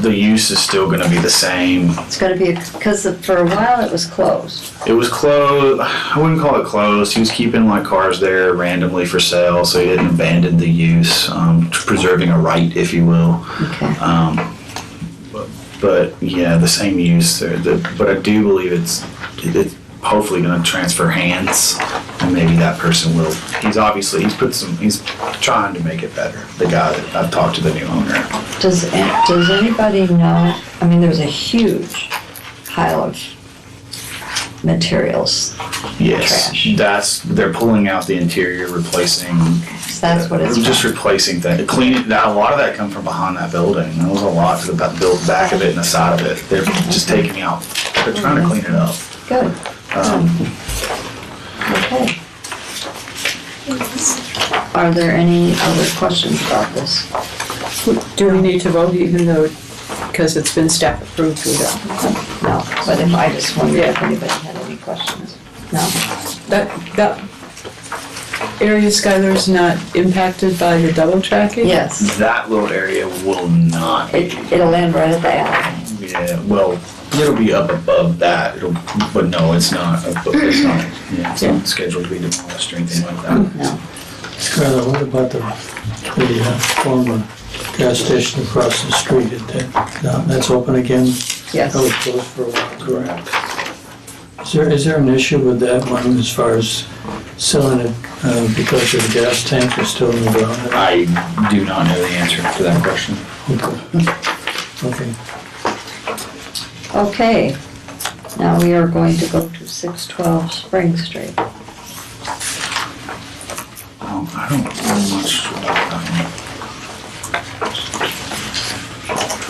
Speaker 5: The use is still going to be the same.
Speaker 2: It's gonna be, because for a while it was closed.
Speaker 5: It was closed. I wouldn't call it closed. He was keeping like cars there randomly for sale, so he didn't abandon the use, preserving a right, if you will.
Speaker 2: Okay.
Speaker 5: But yeah, the same use. But I do believe it's hopefully going to transfer hands, and maybe that person will. He's trying to make it better. The guy that I've talked to, the new owner.
Speaker 2: Does anybody know, I mean, there's a huge pile of materials.
Speaker 5: Yes,
Speaker 2: Trash.
Speaker 5: they're pulling out the interior, replacing.
Speaker 2: So that's what it's
Speaker 5: Just
Speaker 2: from.
Speaker 5: replacing things, cleaning. Now a lot of that come from behind that building. There was a lot to the build back of it and the side of it. They're just taking out. They're trying to clean it up.
Speaker 2: Good. Okay. Are there any other questions about this?
Speaker 8: Do we need to vote even though, because it's been staff approved, we don't?
Speaker 2: No, but if I just wondered if anybody had any questions. No?
Speaker 8: That area, Skylar's not impacted by the double tracking?
Speaker 2: Yes.
Speaker 5: That little area will not.
Speaker 2: It'll land right at the alley.
Speaker 5: Yeah. Well, it'll be up above that. But no, it's not. It's not. Yeah, it's not scheduled to be demolished or anything like that.
Speaker 2: No.
Speaker 4: Skylar, what about the former gas station across the street? That's open again?
Speaker 2: Yes.
Speaker 4: That was closed for a while, correct? Is there an issue with that one as far as selling it because the gas tank is still in the ground?
Speaker 5: I do not know the answer to that question.
Speaker 4: Okay.
Speaker 2: Okay. Now we are going to go to 612 Spring Street.
Speaker 5: I don't know much about that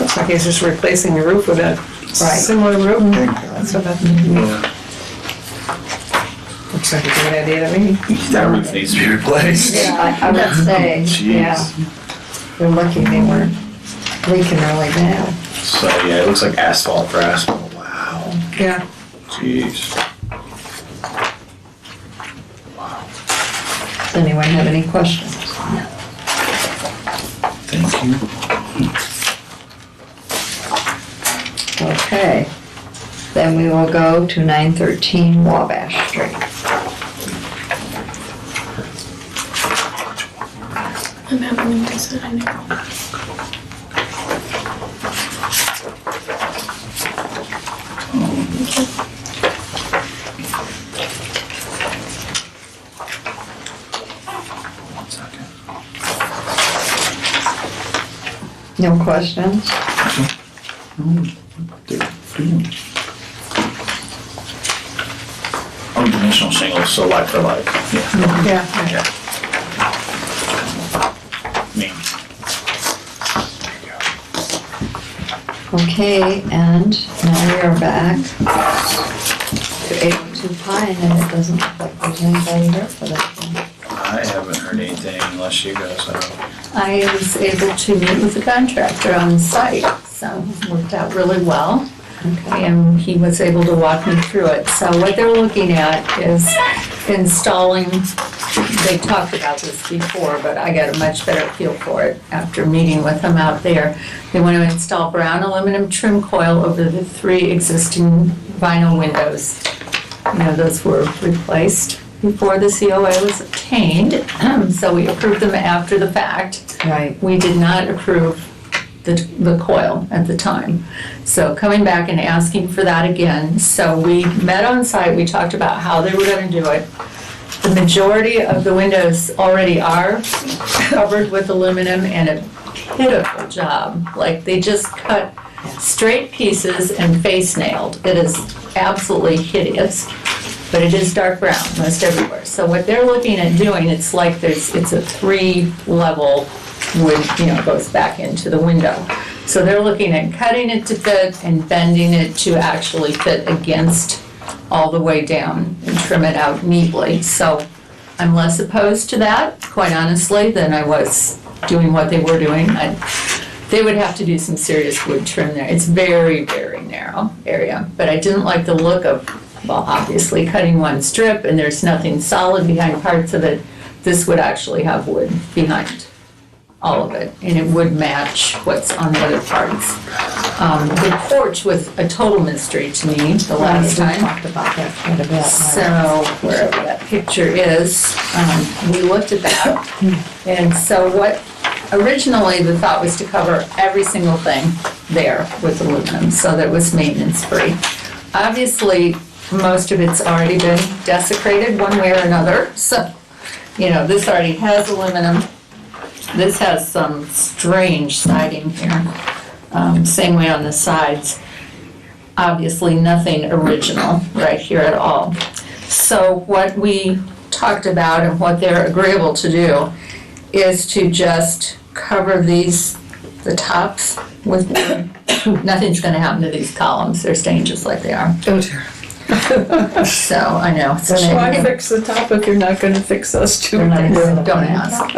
Speaker 3: Looks like he's just replacing the roof with a
Speaker 2: Right.
Speaker 3: similar roof. That's what that
Speaker 5: one. Yeah.
Speaker 3: looks like a good idea to me.
Speaker 5: That roof needs to be replaced.
Speaker 2: I would say,
Speaker 5: Jeez.
Speaker 2: yeah. They're lucky they weren't leaking really bad.
Speaker 5: So yeah, it looks like asphalt for asphalt. Wow.
Speaker 3: Yeah.
Speaker 5: Jeez.
Speaker 2: Does anyone have any questions?
Speaker 5: Thank you.
Speaker 2: Okay. Then we will go to 913 Wabash Street.
Speaker 9: I'm having to sign it.
Speaker 2: No questions?
Speaker 5: Oh, dimensional shingles, so like for like, yeah.
Speaker 3: Yeah.
Speaker 5: Yeah.
Speaker 2: Okay, and now we are back to 802 Pine, and it doesn't look like there's anybody here for that one.
Speaker 5: I haven't heard anything unless you guys have.
Speaker 1: I was able to meet with the contractor on site, so it worked out really well.
Speaker 2: Okay.
Speaker 1: And he was able to walk me through it. So what they're looking at is installing, they talked about this before, but I got a much better feel for it after meeting with them out there. They want to install brown aluminum trim coil over the 3 existing vinyl windows. You know, those were replaced before the COA was obtained, so we approved them after the fact.
Speaker 2: Right.
Speaker 1: We did not approve the coil at the time. So coming back and asking for that again. So we met on site, we talked about how they were gonna do it. The majority of the windows already are covered with aluminum, and a pitiful job. Like, they just cut straight pieces and face nailed. It is absolutely hideous, but it is dark brown most everywhere. So what they're looking at doing, it's like it's a 3-level wood, goes back into the window. So they're looking at cutting it to fit and bending it to actually fit against all the way down and trim it out neatly. So I'm less opposed to that, quite honestly, than I was doing what they were doing. They would have to do some serious wood trim there. It's very, very narrow area, but I didn't like the look of, well, obviously cutting one strip and there's nothing solid behind parts of it. This would actually have wood behind all of it, and it would match what's on the other parts. The porch was a total mystery to me the last
Speaker 2: We
Speaker 1: time.
Speaker 2: talked about that quite a bit.
Speaker 1: So wherever that picture is, we looked at that. And so what originally the thought was to cover every single thing there with aluminum, so that it was maintenance free. Obviously, most of it's already been desecrated one way or another. So, this already has aluminum. This has some strange siding here, same way on the sides. Obviously nothing original right here at all. So what we talked about and what they're agreeable to do is to just cover the tops with wood. Nothing's gonna happen to these columns, they're staying just like they are.
Speaker 3: Oh dear.
Speaker 1: So, I know. it's a
Speaker 8: Why
Speaker 1: shame.
Speaker 8: fix the top if you're not gonna fix us too?
Speaker 2: They're not gonna-
Speaker 1: Don't ask.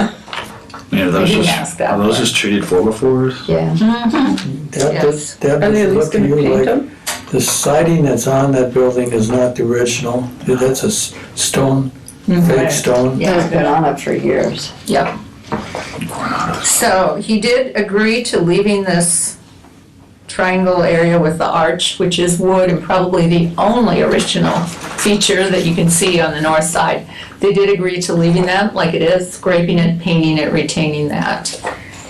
Speaker 5: Yeah,
Speaker 1: They didn't ask that
Speaker 5: are those
Speaker 1: part.
Speaker 5: just treated 4x4s?
Speaker 2: Yeah.
Speaker 4: That
Speaker 1: Yes.
Speaker 4: does, that
Speaker 8: Are they at
Speaker 4: does
Speaker 8: least
Speaker 4: look to
Speaker 8: gonna
Speaker 4: you
Speaker 8: paint
Speaker 4: like,
Speaker 8: them?
Speaker 4: the siding that's on that building is not the original. That's a stone, fake stone.
Speaker 1: Yeah.
Speaker 2: It's been on it for years.
Speaker 1: Yep. So he did agree to leaving this triangle area with the arch, which is wood and probably the only original feature that you can see on the north side. They did agree to leaving that like it is, scraping it, painting it, retaining that.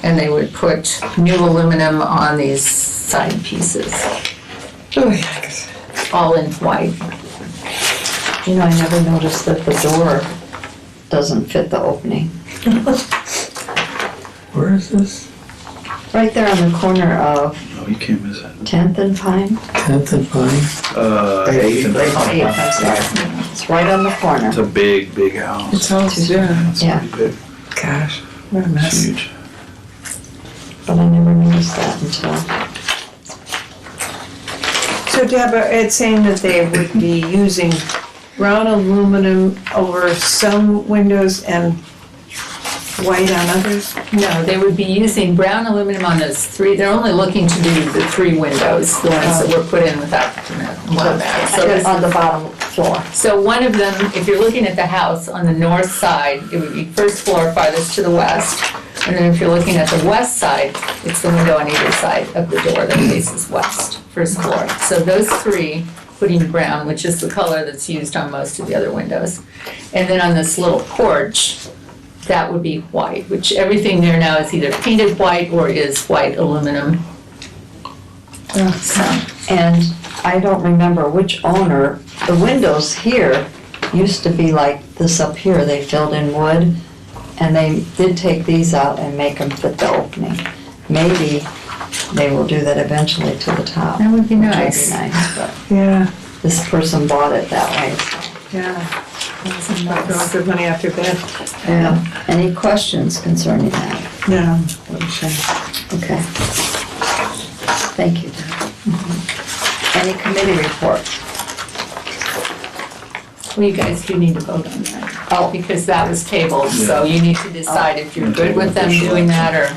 Speaker 1: And they would put new aluminum on these side pieces,
Speaker 3: Oh, yikes.
Speaker 1: all in white.
Speaker 2: I never noticed that the door doesn't fit the opening.
Speaker 4: Where is this?
Speaker 2: Right there on the corner of
Speaker 5: No, you can't miss it.
Speaker 2: 10th and Pine.
Speaker 4: 10th and Pine?
Speaker 5: 8th and
Speaker 1: Oh, yeah, I'm sorry.
Speaker 2: It's right on the corner.
Speaker 5: It's a big, big house.
Speaker 3: It's all, yeah,
Speaker 5: It's
Speaker 2: Yeah.
Speaker 5: pretty big.
Speaker 3: gosh, what a
Speaker 5: It's
Speaker 3: mess.
Speaker 5: huge.
Speaker 2: But I never noticed that until,
Speaker 3: So Deborah, it's saying that they would be using brown aluminum over some windows and white on others?
Speaker 1: No, they would be using brown aluminum on those 3, they're only looking to do the 3 windows, the ones that were put in without one of that. So this-
Speaker 2: on the bottom floor.
Speaker 1: So one of them, if you're looking at the house on the north side, it would be first floor farthest to the west. And then if you're looking at the west side, it's the window on either side of the door that faces west, first floor. So those 3, putting brown, which is the color that's used on most of the other windows. And then on this little porch, that would be white, which everything there now is either painted white or is white aluminum. So,
Speaker 2: And I don't remember which owner, the windows here used to be like this up here, they filled in wood, and they did take these out and make them fit the opening. maybe they will do that eventually to the top.
Speaker 1: That would be
Speaker 2: which would
Speaker 1: nice.
Speaker 2: nice, but
Speaker 3: Yeah,
Speaker 2: this person bought it that way, so.
Speaker 3: yeah. Throwing good money after bad.
Speaker 2: Yeah. Any questions concerning that?
Speaker 3: No.
Speaker 2: Okay. Thank you, Deb. Any committee reports?
Speaker 1: Well, you guys do need to vote on that.
Speaker 2: Oh.
Speaker 1: Because that was tabled, so you need to decide if you're good with them doing that or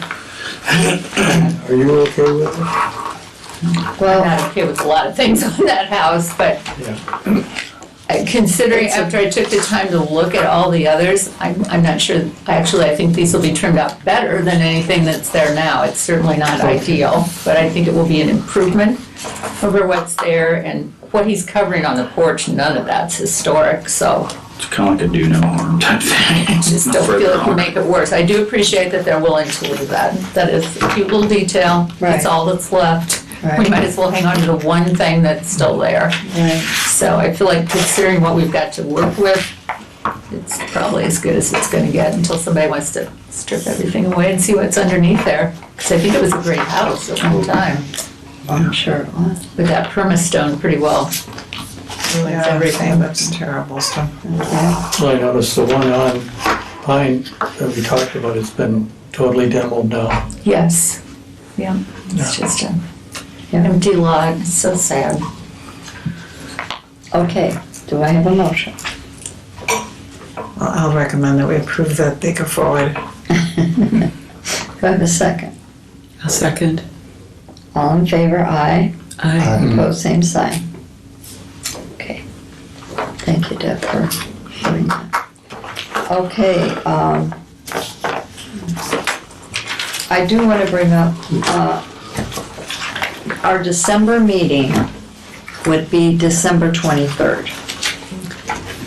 Speaker 4: Are you okay with it?
Speaker 1: I'm
Speaker 2: Well,
Speaker 1: not okay with a lot of things on that house, but
Speaker 4: Yeah.
Speaker 1: considering after I took the time to look at all the others, I'm not sure, I think these will be turned out better than anything that's there now. It's certainly not ideal, but I think it will be an improvement over what's there, and what he's covering on the porch, none of that's historic, so
Speaker 5: It's kind of like a do no harm type thing.
Speaker 1: I just don't feel it can make it worse. I do appreciate that they're willing to leave that. That is a cute little detail.
Speaker 2: Right.
Speaker 1: It's all that's left. We
Speaker 2: Right.
Speaker 1: might as well hang on to the one thing that's still there.
Speaker 2: right,
Speaker 1: So I feel like considering what we've got to work with, it's probably as good as it's gonna get until somebody wants to strip everything away and see what's underneath there. Because I think it was a great house at one time,
Speaker 2: I'm sure it was.
Speaker 1: but that perma-stone pretty well ruins
Speaker 3: Yeah,
Speaker 1: everything.
Speaker 3: that's terrible stuff.
Speaker 2: Yeah.
Speaker 4: Well, I noticed the one on Pine that we talked about, it's been totally demoed now.
Speaker 1: Yes, yeah, it's just an
Speaker 2: Yeah.
Speaker 1: empty lot, it's so sad.
Speaker 2: Okay, do I have a motion?
Speaker 3: Well, I'll recommend that we approve that they go forward.
Speaker 2: Do I have a second?
Speaker 8: A second.
Speaker 2: All in favor, aye.
Speaker 8: I
Speaker 2: Opposed, same sign. Okay. Thank you, Deb, for doing that. Okay, I do want to bring up, our December meeting would be December 23rd.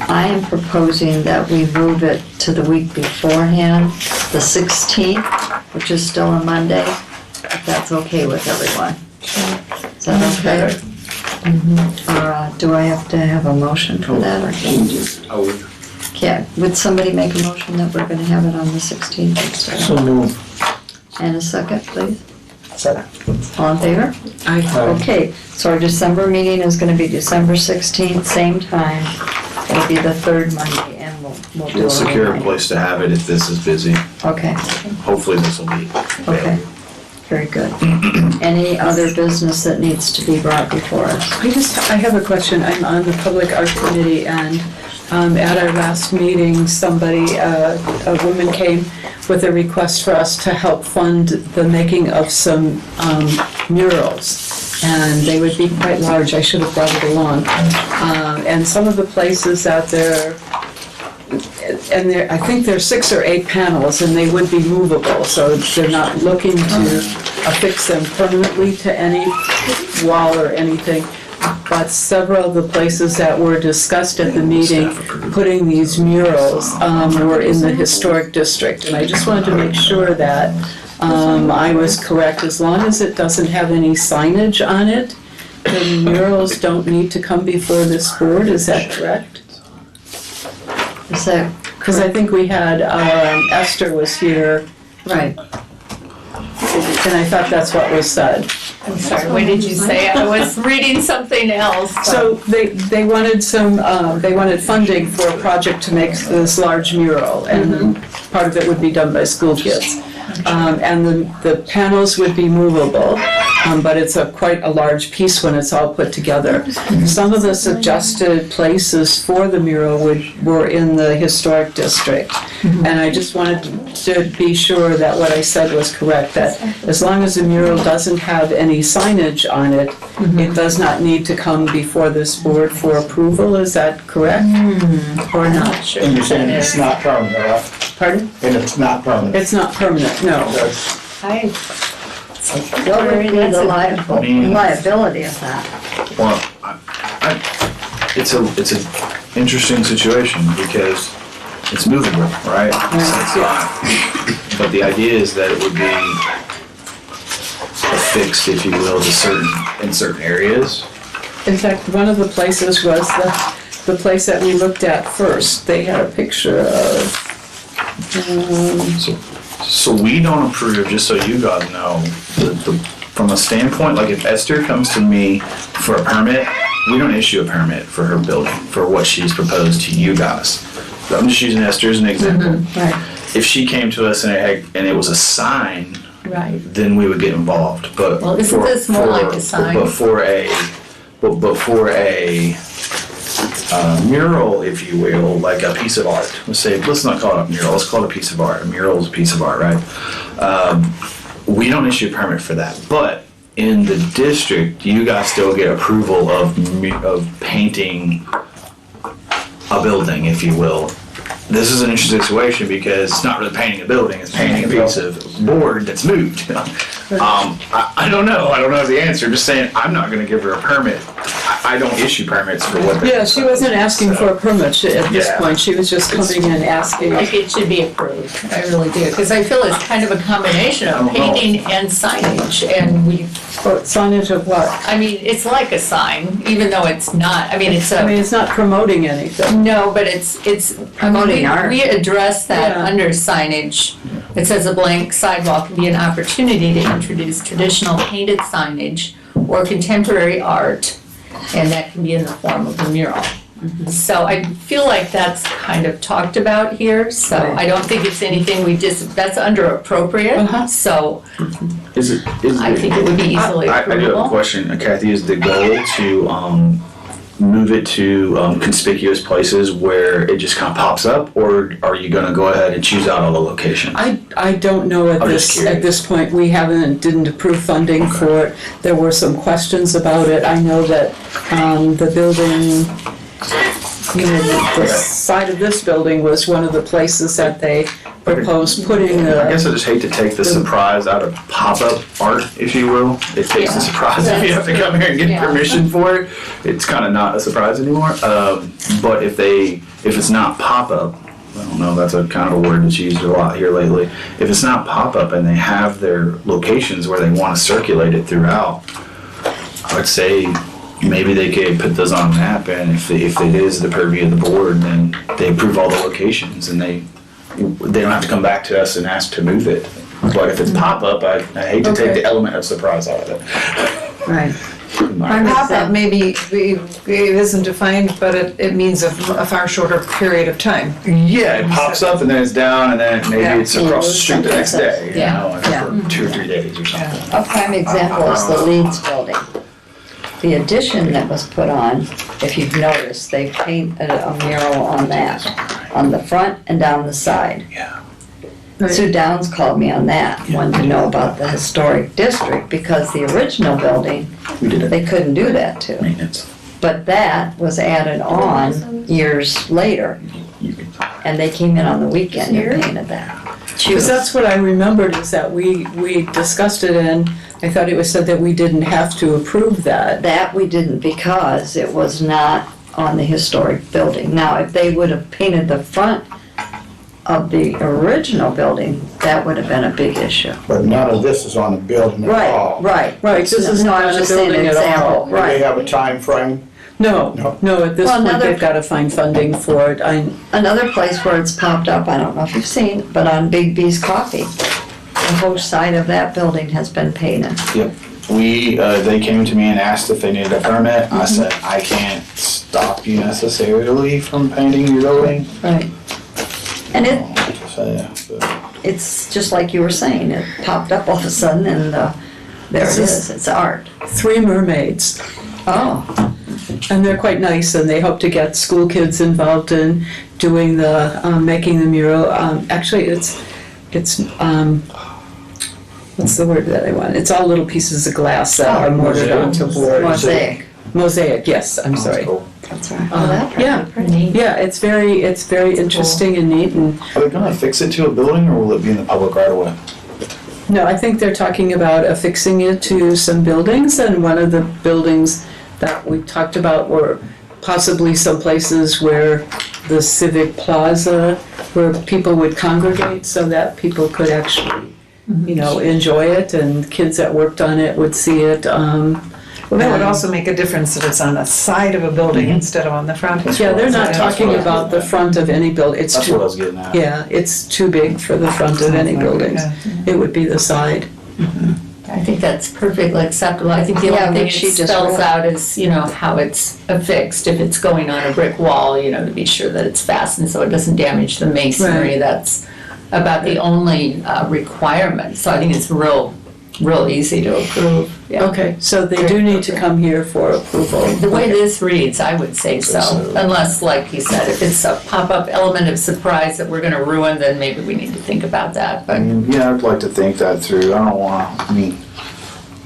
Speaker 2: I am proposing that we move it to the week beforehand, the 16th, which is still a Monday, if that's okay with everyone. Is that okay? Or do I have to have a motion for that, or can you just? Yeah, would somebody make a motion that we're gonna have it on the 16th instead?
Speaker 4: So move.
Speaker 2: And a second, please?
Speaker 7: Second.
Speaker 2: All in favor?
Speaker 8: I
Speaker 2: Okay, so our December meeting is gonna be December 16th, same time. It'll be the third Monday, and we'll do
Speaker 5: We'll
Speaker 2: a
Speaker 5: secure a
Speaker 2: reminder.
Speaker 5: place to have it if this is busy.
Speaker 2: Okay,
Speaker 5: Hopefully this will be
Speaker 2: okay,
Speaker 5: available.
Speaker 2: very good. Any other business that needs to be brought before us?
Speaker 8: I have a question. I'm on the Public Art Committee, and at our last meeting, somebody, a woman came with a request for us to help fund the making of some murals. And they would be quite large. I should have brought it along. And some of the places out there, and I think there's 6 or 8 panels, and they would be movable, so they're not looking to affix them permanently to any wall or anything. But several of the places that were discussed at the meeting, putting these murals, were in the historic district. And I just wanted to make sure that I was correct. As long as it doesn't have any signage on it, the murals don't need to come before this board, is that correct?
Speaker 2: Is that,
Speaker 8: Because I think we had, Esther was here,
Speaker 2: right,
Speaker 8: and I thought that's what was said.
Speaker 1: I'm sorry, what did you say? I was reading something else.
Speaker 8: So they wanted they wanted funding for a project to make this large mural, and part of it would be done by school kids. And the panels would be movable, but it's quite a large piece when it's all put together. Some of the suggested places for the mural were in the historic district. And I just wanted to be sure that what I said was correct, that as long as the mural doesn't have any signage on it, it does not need to come before this board for approval. Is that correct? Or not?
Speaker 1: Sure.
Speaker 7: And you're saying it's not permanent, right?
Speaker 8: Pardon?
Speaker 7: And it's not permanent.
Speaker 8: It's not permanent, no.
Speaker 1: I,
Speaker 2: what would be the
Speaker 5: mean-
Speaker 2: liability of that?
Speaker 5: Well, it's an interesting situation because it's movable, right? But the idea is that it would be affixed, if you will, to certain areas.
Speaker 8: In fact, one of the places was the place that we looked at first. They had a picture of,
Speaker 5: So So we don't approve, just so you guys know, from a standpoint, like if Esther comes to me for a permit, we don't issue a permit for her building, for what she's proposed to you guys. I'm just using Esther as an example.
Speaker 1: Right,
Speaker 5: If she came to us and it was a sign,
Speaker 1: right.
Speaker 5: then we would get involved. But
Speaker 1: Well, isn't this more like a sign?
Speaker 5: But for a mural, if you will, like a piece of art. Let's not call it a mural. Let's call it a piece of art. A mural is a piece of art, right? We don't issue a permit for that, but in the district, you guys still get approval of painting a building, if you will. This is an interesting situation because it's not really painting a building, it's painting a piece of board that's moved. I don't know. I don't know the answer. I'm just saying I'm not going to give her a permit. I don't issue permits for what.
Speaker 8: Yeah, she wasn't asking for a permit at this
Speaker 5: Yeah.
Speaker 8: point. She was just coming in asking.
Speaker 1: Like it should be approved, I really do, because I feel it's kind of a combination of painting and signage, and
Speaker 8: Signage of what?
Speaker 1: I mean, it's like a sign, even though it's not, I mean, it's
Speaker 8: I mean,
Speaker 1: a,
Speaker 8: it's not promoting anything.
Speaker 1: no, but it's,
Speaker 2: Promoting art.
Speaker 1: we address that
Speaker 8: Yeah.
Speaker 1: under signage. It says a blank sidewalk can be an opportunity to introduce traditional painted signage or contemporary art, and that can be in the form of a mural. So I feel like that's kind of talked about here, so I don't think it's anything that's under appropriate, so I think it would be easily
Speaker 5: I do have a
Speaker 1: approvable.
Speaker 5: question, Kathy. Is the goal to move it to conspicuous places where it just kind of pops up, or are you going to go ahead and choose out all the locations?
Speaker 8: I don't know at
Speaker 5: I'm just
Speaker 8: this point. We didn't approve funding for it. There were some questions about it. I know that the building, the side of this building was one of the places that they proposed putting
Speaker 5: I guess I
Speaker 8: the,
Speaker 5: just hate to take the surprise out of pop-up art, if you will. It takes the surprise if you have to come here and get
Speaker 1: Yeah.
Speaker 5: permission for it. It's kind of not a surprise anymore. But if it's not pop-up, I don't know, that's a kind of a word that's used a lot here lately. If it's not pop-up and they have their locations where they want to circulate it throughout, I would say maybe they could put those on a map, and if it is the purview of the board, then they approve all the locations, and they don't have to come back to us and ask to move it. But if it's pop-up, I hate to take the element of surprise out of it.
Speaker 2: Right.
Speaker 3: Pop-up maybe it isn't defined, but it means a far shorter period of time.
Speaker 5: Yeah, it pops up and then it's down, and then maybe
Speaker 3: Yeah.
Speaker 5: it's across the street the next day, you
Speaker 1: Yeah.
Speaker 5: know, and for 2 or 3 days or something.
Speaker 2: A prime example is the Leeds building. The addition that was put on, if you've noticed, they painted a mural on that, on the front and down the side.
Speaker 5: Yeah.
Speaker 2: Sue Downs called me on that, wanted to know about the historic district, because the original building,
Speaker 5: We did it.
Speaker 2: they couldn't do that to.
Speaker 5: Maintenance.
Speaker 2: But that was added on years later,
Speaker 5: You can.
Speaker 2: and they came in on the weekend and painted that.
Speaker 8: because that's what I remembered is that we discussed it, and I thought it was said that we didn't have to approve that.
Speaker 2: That we didn't, because it was not on the historic building. Now, if they would have painted the front of the original building, that would have been a big issue.
Speaker 7: But none of this is on the building at all.
Speaker 2: Right.
Speaker 8: Right, this is
Speaker 2: No,
Speaker 8: not
Speaker 2: I
Speaker 8: on
Speaker 2: was
Speaker 8: a
Speaker 2: just saying
Speaker 8: building
Speaker 2: an
Speaker 8: at
Speaker 2: example.
Speaker 8: all.
Speaker 7: Do they
Speaker 2: Right.
Speaker 7: have a time frame?
Speaker 8: No, at this
Speaker 2: Well,
Speaker 8: point,
Speaker 2: another-
Speaker 8: they've got to find funding for it.
Speaker 2: Another place where it's popped up, I don't know if you've seen, but on Big B's Coffee, the whole side of that building has been painted.
Speaker 5: Yep. They came to me and asked if they needed a permit. I said, I can't stop you necessarily from painting your building.
Speaker 2: Right. And
Speaker 5: So,
Speaker 2: it's just like you were saying, it popped up all of a sudden and there it is, it's art.
Speaker 8: 3 mermaids,
Speaker 2: Oh,
Speaker 8: and they're quite nice, and they hope to get school kids involved in doing making the mural. Actually, it's what's the word that I want? It's all little pieces of glass that are mortared onto board.
Speaker 2: mosaic,
Speaker 8: Mosaic, yes, I'm sorry.
Speaker 2: that's right. Oh, that
Speaker 8: Yeah,
Speaker 1: Pretty neat.
Speaker 8: yeah, it's very interesting and neat, and
Speaker 5: Are they gonna fix it to a building, or will it be in the public right away?
Speaker 8: no, I think they're talking about affixing it to some buildings, and one of the buildings that we talked about were possibly some places where the civic plaza, where people would congregate so that people could actually, enjoy it, and kids that worked on it would see it.
Speaker 3: Well, that would also make a difference that it's on the side of a building instead of on the front.
Speaker 8: Yeah, they're not talking about the front of any building. It's
Speaker 5: That's what I
Speaker 8: too,
Speaker 5: was getting at.
Speaker 8: yeah, it's too big for the front of any buildings. It would be the side.
Speaker 1: I think that's perfectly acceptable. I think the
Speaker 2: Yeah,
Speaker 1: only thing
Speaker 2: what she
Speaker 1: it
Speaker 2: just
Speaker 1: spells
Speaker 2: read.
Speaker 1: out is, how it's affixed. If it's going on a brick wall, to be sure that it's fastened so it doesn't damage the masonry.
Speaker 8: Right.
Speaker 1: That's about the only requirement. So I think it's real easy to approve. Yeah.
Speaker 8: Okay, so they do need to come here for approval.
Speaker 1: The way this reads, I would say so, unless, like he said, if it's a pop-up element of surprise that we're gonna ruin, then maybe we need to think about that, but.
Speaker 5: Yeah, I'd like to think that through. I don't want,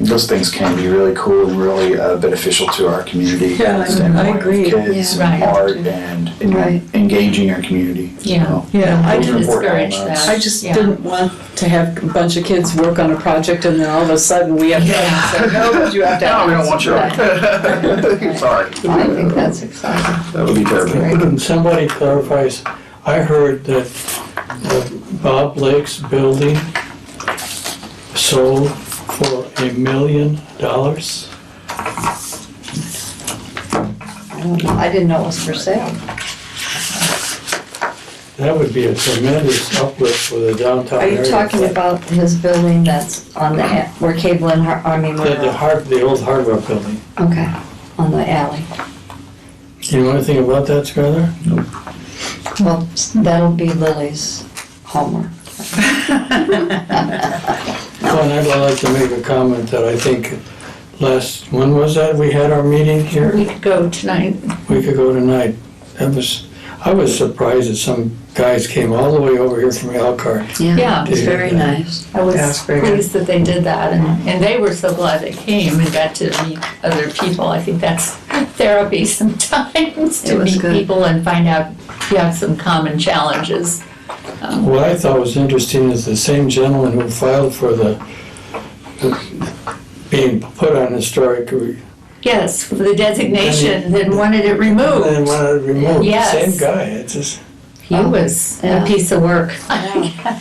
Speaker 5: those things can be really cool and really beneficial to our community.
Speaker 8: Yeah, I
Speaker 5: standpoint of
Speaker 8: agree.
Speaker 5: Kids
Speaker 1: Yeah,
Speaker 5: and
Speaker 1: right.
Speaker 5: art and
Speaker 2: Right.
Speaker 5: engaging our community.
Speaker 1: Yeah.
Speaker 5: So,
Speaker 8: Yeah, I
Speaker 5: those are
Speaker 1: didn't
Speaker 5: important
Speaker 1: discourage
Speaker 5: elements.
Speaker 1: that.
Speaker 8: I just
Speaker 1: Yeah.
Speaker 8: didn't want to have a bunch of kids work on a project and then all of a sudden we have to say, no, but you have to
Speaker 5: No,
Speaker 8: have.
Speaker 5: we don't want you. Sorry.
Speaker 2: I think that's exciting.
Speaker 5: That would be terrible.
Speaker 4: Somebody clarifies, I heard that the Bob Lake's building sold for $1 million.
Speaker 2: I don't know. I didn't know it was for sale.
Speaker 4: That would be a tremendous uplift for the downtown
Speaker 2: Are
Speaker 4: area.
Speaker 2: you talking about his building that's on the, where Cable and,
Speaker 4: The old hardware building.
Speaker 2: okay, on the alley?
Speaker 4: You know anything about that, Skylar?
Speaker 2: Well, that'll be Lily's homework.
Speaker 4: Well, and I'd like to make a comment that I think when was that we had our meeting here?
Speaker 1: We could go tonight.
Speaker 4: A week ago tonight. I was surprised that some guys came all the way over here from Elkhart.
Speaker 1: Yeah.
Speaker 2: It's very nice.
Speaker 1: I was
Speaker 3: Yeah, it's very good.
Speaker 1: pleased that they did that, and they were so glad they came and got to meet other people. I think that's therapy sometimes,
Speaker 2: It
Speaker 1: to
Speaker 2: was
Speaker 1: meet
Speaker 2: good.
Speaker 1: people and find out you have some common challenges.
Speaker 4: What I thought was interesting is the same gentleman who filed for the being put on historic
Speaker 1: Yes, for the designation, then wanted it removed.
Speaker 4: and wanted it removed.
Speaker 1: Yes.
Speaker 4: Same guy. It's just,
Speaker 1: He was a
Speaker 2: Yeah.
Speaker 1: piece of work.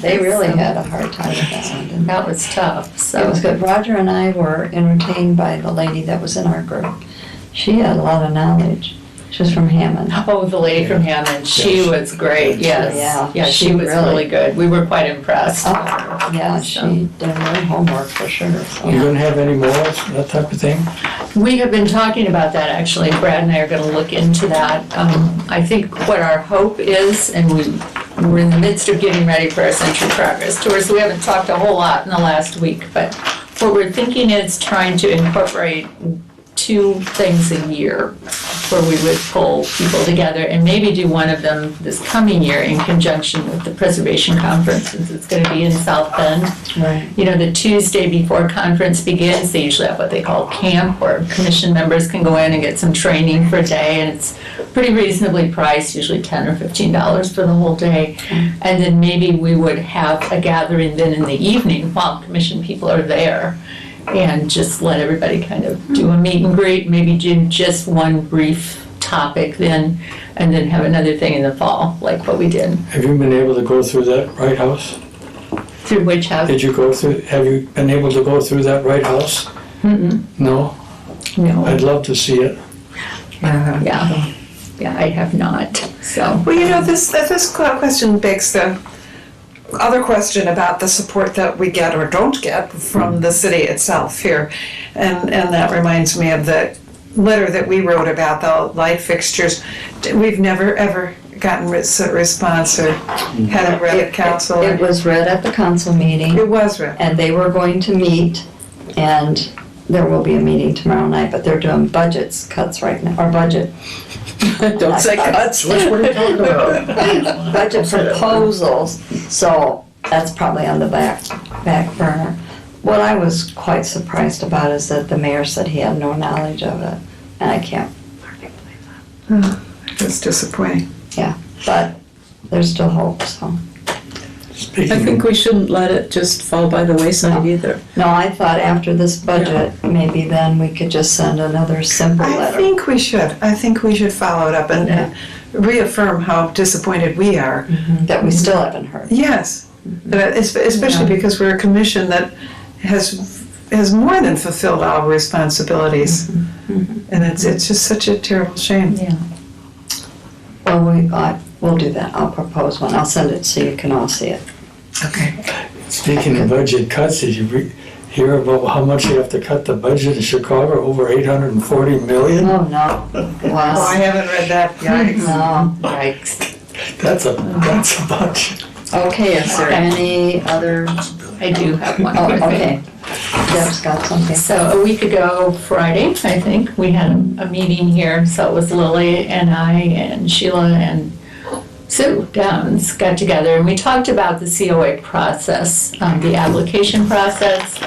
Speaker 2: They really had a hard time with that one, didn't they?
Speaker 1: That was tough, so.
Speaker 2: It was good. Roger and I were entertained by the lady that was in our group. She had a lot of knowledge. She was from Hammond.
Speaker 1: Oh, the lady from Hammond, she was great, yes.
Speaker 2: Yeah,
Speaker 1: Yeah, she
Speaker 2: she
Speaker 1: was
Speaker 2: really-
Speaker 1: really good. We were quite impressed.
Speaker 2: Oh, yeah, she did her homework for sure. so.
Speaker 4: you gonna have any more, that type of thing?
Speaker 1: We have been talking about that, actually. Brad and I are going to look into that. I think what our hope is, and we're in the midst of getting ready for our Century Progress Tour, so we haven't talked a whole lot in the last week, but what we're thinking is trying to incorporate 2 things a year where we would pull people together and maybe do one of them this coming year in conjunction with the Preservation Conference, since it's going to be in South Bend.
Speaker 2: Right.
Speaker 1: The Tuesday before conference begins, they usually have what they call camp, where commission members can go in and get some training for a day, and it's pretty reasonably priced, usually $10 or $15 for the whole day. And then maybe we would have a gathering then in the evening while commission people are there, and just let everybody kind of do a meet and greet, maybe do just one brief topic then, and then have another thing in the fall, like what we did.
Speaker 4: Have you been able to go through that Wright House?
Speaker 1: Through which house?
Speaker 4: Have you been able to go through that Wright House? No?
Speaker 1: No.
Speaker 4: I'd love to see it.
Speaker 1: Yeah, I have not, so.
Speaker 3: Well, this question begs the other question about the support that we get or don't get from the city itself here. And that reminds me of the letter that we wrote about the light fixtures. We've never, ever gotten a response or had it read at council.
Speaker 2: It was read at the council meeting,
Speaker 3: It was read.
Speaker 2: and they were going to meet, and there will be a meeting tomorrow night, but they're doing cuts right now, or budget
Speaker 8: Don't say cuts.
Speaker 7: What are you talking about?
Speaker 2: budget proposals, so that's probably on the back burner. What I was quite surprised about is that the mayor said he had no knowledge of it, and I can't,
Speaker 3: It's disappointing.
Speaker 2: but there's still hope, so.
Speaker 4: Speaking
Speaker 8: I
Speaker 4: of
Speaker 8: think we shouldn't let it just fall by the wayside either.
Speaker 2: No, I thought after this budget, maybe then we could just send another simple
Speaker 3: I
Speaker 2: letter.
Speaker 3: think we should. I think we should follow it up and reaffirm how disappointed we are.
Speaker 2: That we still haven't heard.
Speaker 3: Yes, especially because we're a commission that has has more than fulfilled all responsibilities. And it's just such a terrible shame.
Speaker 1: Yeah.
Speaker 2: Well, we'll do that. I'll propose one. I'll send it so you can all see it.
Speaker 3: Okay.
Speaker 4: Speaking of budget cuts, did you hear about how much you have to cut the budget in Chicago? Over 840 million?
Speaker 2: Oh, no.
Speaker 3: Oh, I
Speaker 2: Wow.
Speaker 3: haven't read that. Yikes.
Speaker 2: No.
Speaker 1: Yikes.
Speaker 4: That's a bunch.
Speaker 2: Okay, is there any other?
Speaker 1: I do have one
Speaker 2: Oh,
Speaker 1: more thing.
Speaker 2: okay. Deb's got something.
Speaker 1: So a week ago, Friday, I think, we had a meeting here. So it was Lily and I and Sheila and Sue Downs got together and we talked about the COA process, the application process,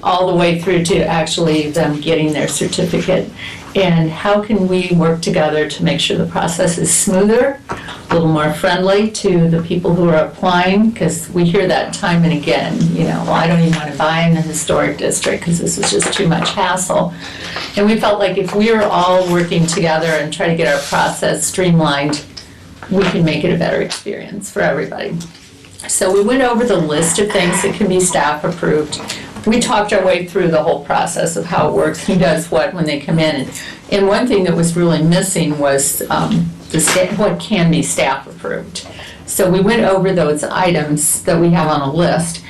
Speaker 1: all the way through to actually them getting their certificate. And how can we work together to make sure the process is smoother, a little more friendly to the people who are applying? Because we hear that time and again, well, I don't even want to buy in the historic district because this is just too much hassle. And we felt like if we were all working together and try to get our process streamlined, we can make it a better experience for everybody. So we went over the list of things that can be staff approved. We talked our way through the whole process of how it works, who does what when they come in. And one thing that was really missing was what can be staff approved. So we went over those items that we have on a list.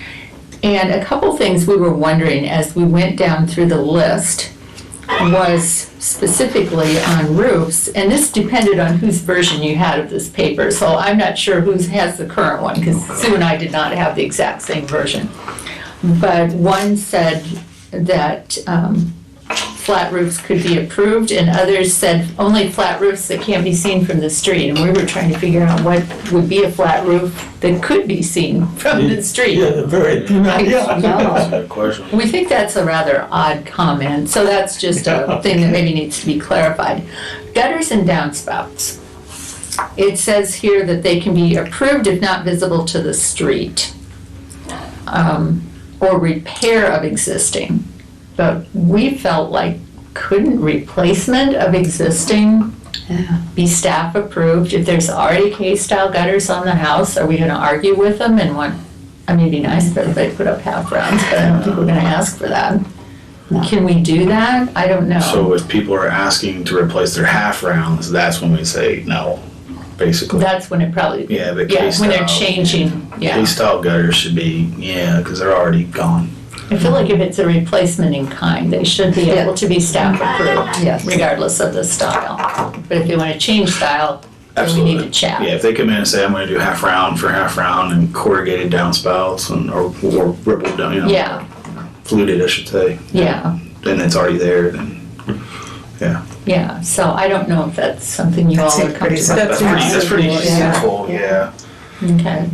Speaker 1: And a couple things we were wondering as we went down through the list was specifically on roofs, and this depended on whose version you had of this paper. So I'm not sure who has the current one, because Sue and I did not have the exact same version. But one said that flat roofs could be approved, and others said only flat roofs that can't be seen from the street. And we were trying to figure out what would be a flat roof that could be seen from the street.
Speaker 4: Yeah, very, yeah.
Speaker 5: That's a good question.
Speaker 1: We think that's a rather odd comment, so that's just a thing that maybe needs to be clarified. Gutters and downspouts. It says here that they can be approved if not visible to the street, or repair of existing. But we felt like, couldn't replacement of existing be staff approved? If there's already K-style gutters on the house, are we gonna argue with them and want, it'd be nice if everybody put up half rounds, but I don't think we're gonna ask for that. Can we do that? I don't know.
Speaker 5: So if people are asking to replace their half rounds, that's when we say no, basically.
Speaker 1: That's when it probably,
Speaker 5: Yeah, but
Speaker 1: when they're
Speaker 5: K-style.
Speaker 1: changing,
Speaker 5: K-style gutters should be, because they're already gone.
Speaker 1: I feel like if it's a replacement in kind, they should be able to be staff approved,
Speaker 2: Yes.
Speaker 1: regardless of the style. But if they want to change style, then we need to chat.
Speaker 5: Yeah, if they come in and say, I'm gonna do half round for half round and corrugated downspouts or rippled down,
Speaker 1: Yeah,
Speaker 5: fluted, I should say.
Speaker 1: yeah,
Speaker 5: Then it's already there, then,
Speaker 1: yeah. So I don't know if that's something you all are
Speaker 3: That's pretty
Speaker 1: comfortable with.
Speaker 5: that's pretty
Speaker 2: Yeah.
Speaker 5: simple, yeah.
Speaker 1: Okay.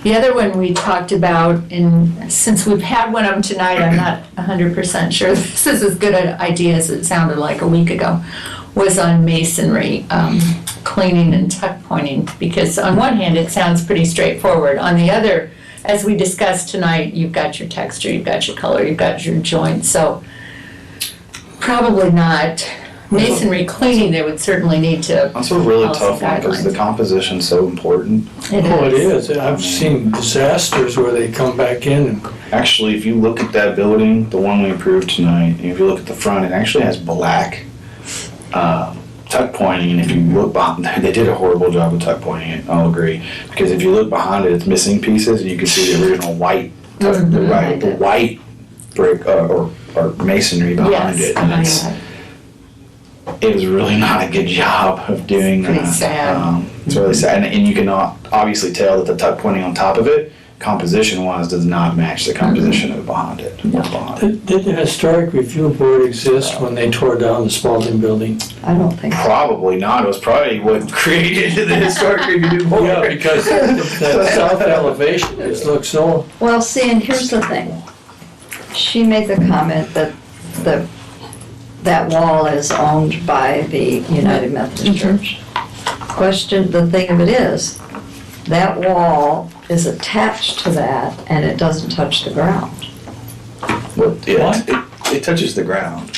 Speaker 1: The other one we talked about, and since we've had one of them tonight, I'm not 100% sure this is as good an idea as it sounded like a week ago, was on masonry, cleaning and tuck pointing. Because on one hand, it sounds pretty straightforward. On the other, as we discussed tonight, you've got your texture, you've got your color, you've got your joints. So probably not. Masonry cleaning, they would certainly need to.
Speaker 5: That's a really
Speaker 1: Policy
Speaker 5: tough one, because the
Speaker 1: guidelines.
Speaker 5: composition's so important.
Speaker 4: Oh, it is. I've seen disasters where they come back in and
Speaker 5: Actually, if you look at that building, the one we approved tonight, and if you look at the front, it actually has black tuck pointing, and if you look behind, they did a horrible job of tuck pointing it, I'll agree. Because if you look behind it, it's missing pieces, and you can see the original white, the white brick or masonry behind
Speaker 1: Yes,
Speaker 5: it. And
Speaker 1: behind
Speaker 5: it's,
Speaker 1: that.
Speaker 5: it was really not a good job of doing
Speaker 1: Pretty
Speaker 5: that.
Speaker 1: sad.
Speaker 5: It's really sad, and you can obviously tell that the tuck pointing on top of it, composition-wise, does not match the composition of behind it.
Speaker 4: did the Historic Review Board exist when they tore down the Spalding building?
Speaker 2: I don't think so.
Speaker 5: Probably not. It was probably what created the Historic Review Board.
Speaker 4: Yeah, because that south elevation just looks so,
Speaker 2: Well, see, and here's the thing. She made the comment that that wall is owned by the United Methodist Church. The thing of it is, that wall is attached to that and it doesn't touch the ground.
Speaker 5: Well, yeah, it touches the ground.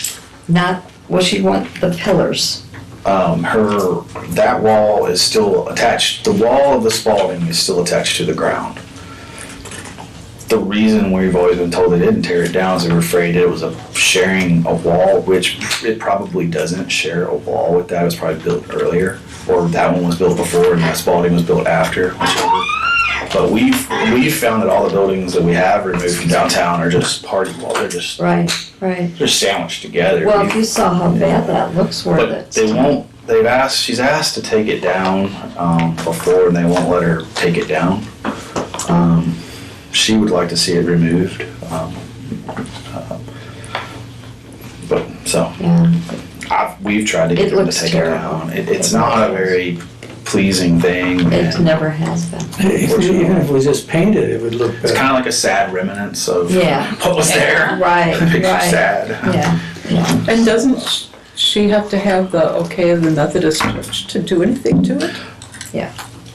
Speaker 2: Not, well, she want the pillars.
Speaker 5: That wall is still attached, the wall of the Spalding is still attached to the ground. the reason we've always been told they didn't tear it down is they were afraid it was sharing a wall, which it probably doesn't share a wall with that. It was probably built earlier, or that one was built before and that Spalding was built after, whichever. But we've found that all the buildings that we have removed from downtown are just party walls. They're just
Speaker 2: Right.
Speaker 5: they're sandwiched together.
Speaker 2: Well, if you saw how bad that looks where
Speaker 5: But
Speaker 2: it's.
Speaker 5: they won't. She's asked to take it down before, and they won't let her take it down. She would like to see it removed. But so
Speaker 2: Yeah,
Speaker 5: we've tried to get
Speaker 2: It
Speaker 5: them to
Speaker 2: looks
Speaker 5: take
Speaker 2: terrible.
Speaker 5: it down. It's not a very pleasing thing.
Speaker 2: it
Speaker 5: and
Speaker 2: never has been.
Speaker 4: Even if it was just painted, it would look
Speaker 5: It's
Speaker 4: better.
Speaker 5: kind of like a sad remnants of
Speaker 2: Yeah.
Speaker 5: what was there.
Speaker 2: Right,
Speaker 5: It makes you
Speaker 2: right.
Speaker 5: sad.
Speaker 2: Yeah, yeah.
Speaker 8: And doesn't she have to have the okay of the Methodist Church to do anything to it?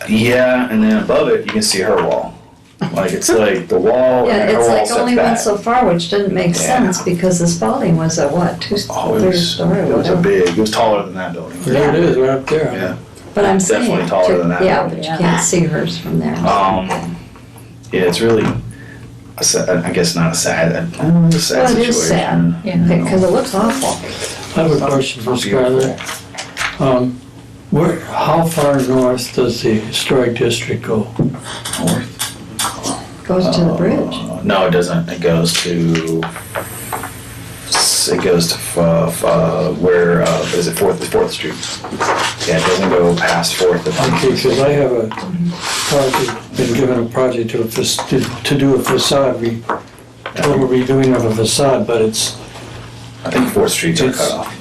Speaker 5: Yeah, and then above it, you can see her wall. Like, it's like the wall
Speaker 2: Yeah,
Speaker 5: and her
Speaker 2: it's
Speaker 5: wall
Speaker 2: like
Speaker 5: sets
Speaker 2: only
Speaker 5: back.
Speaker 2: went so far, which didn't make
Speaker 5: Yeah.
Speaker 2: sense because the Spalding was a what,
Speaker 5: Oh, it
Speaker 2: third
Speaker 5: was,
Speaker 2: story or
Speaker 5: it was a
Speaker 2: whatever.
Speaker 5: big, it was taller than that building.
Speaker 4: There it is, right up there.
Speaker 5: Yeah.
Speaker 2: But I'm saying.
Speaker 5: Definitely taller than that.
Speaker 2: Yeah, but you can't see hers from there.
Speaker 5: Yeah, it's really, I guess not a sad, it's a sad
Speaker 2: Well, it
Speaker 5: situation.
Speaker 2: is sad,
Speaker 1: Yeah.
Speaker 2: because it looks awful.
Speaker 4: I have a question for Skylar. How far north does the historic district go?
Speaker 5: North?
Speaker 2: Goes to the bridge.
Speaker 5: No, it doesn't. It goes to where, is it 4th Street? Yeah, it doesn't go past 4th.
Speaker 4: Okay, because I have a project, been given a project to do a facade, total redoing of a facade, but it's
Speaker 5: I think 4th Street's our
Speaker 4: It's-
Speaker 5: cutoff.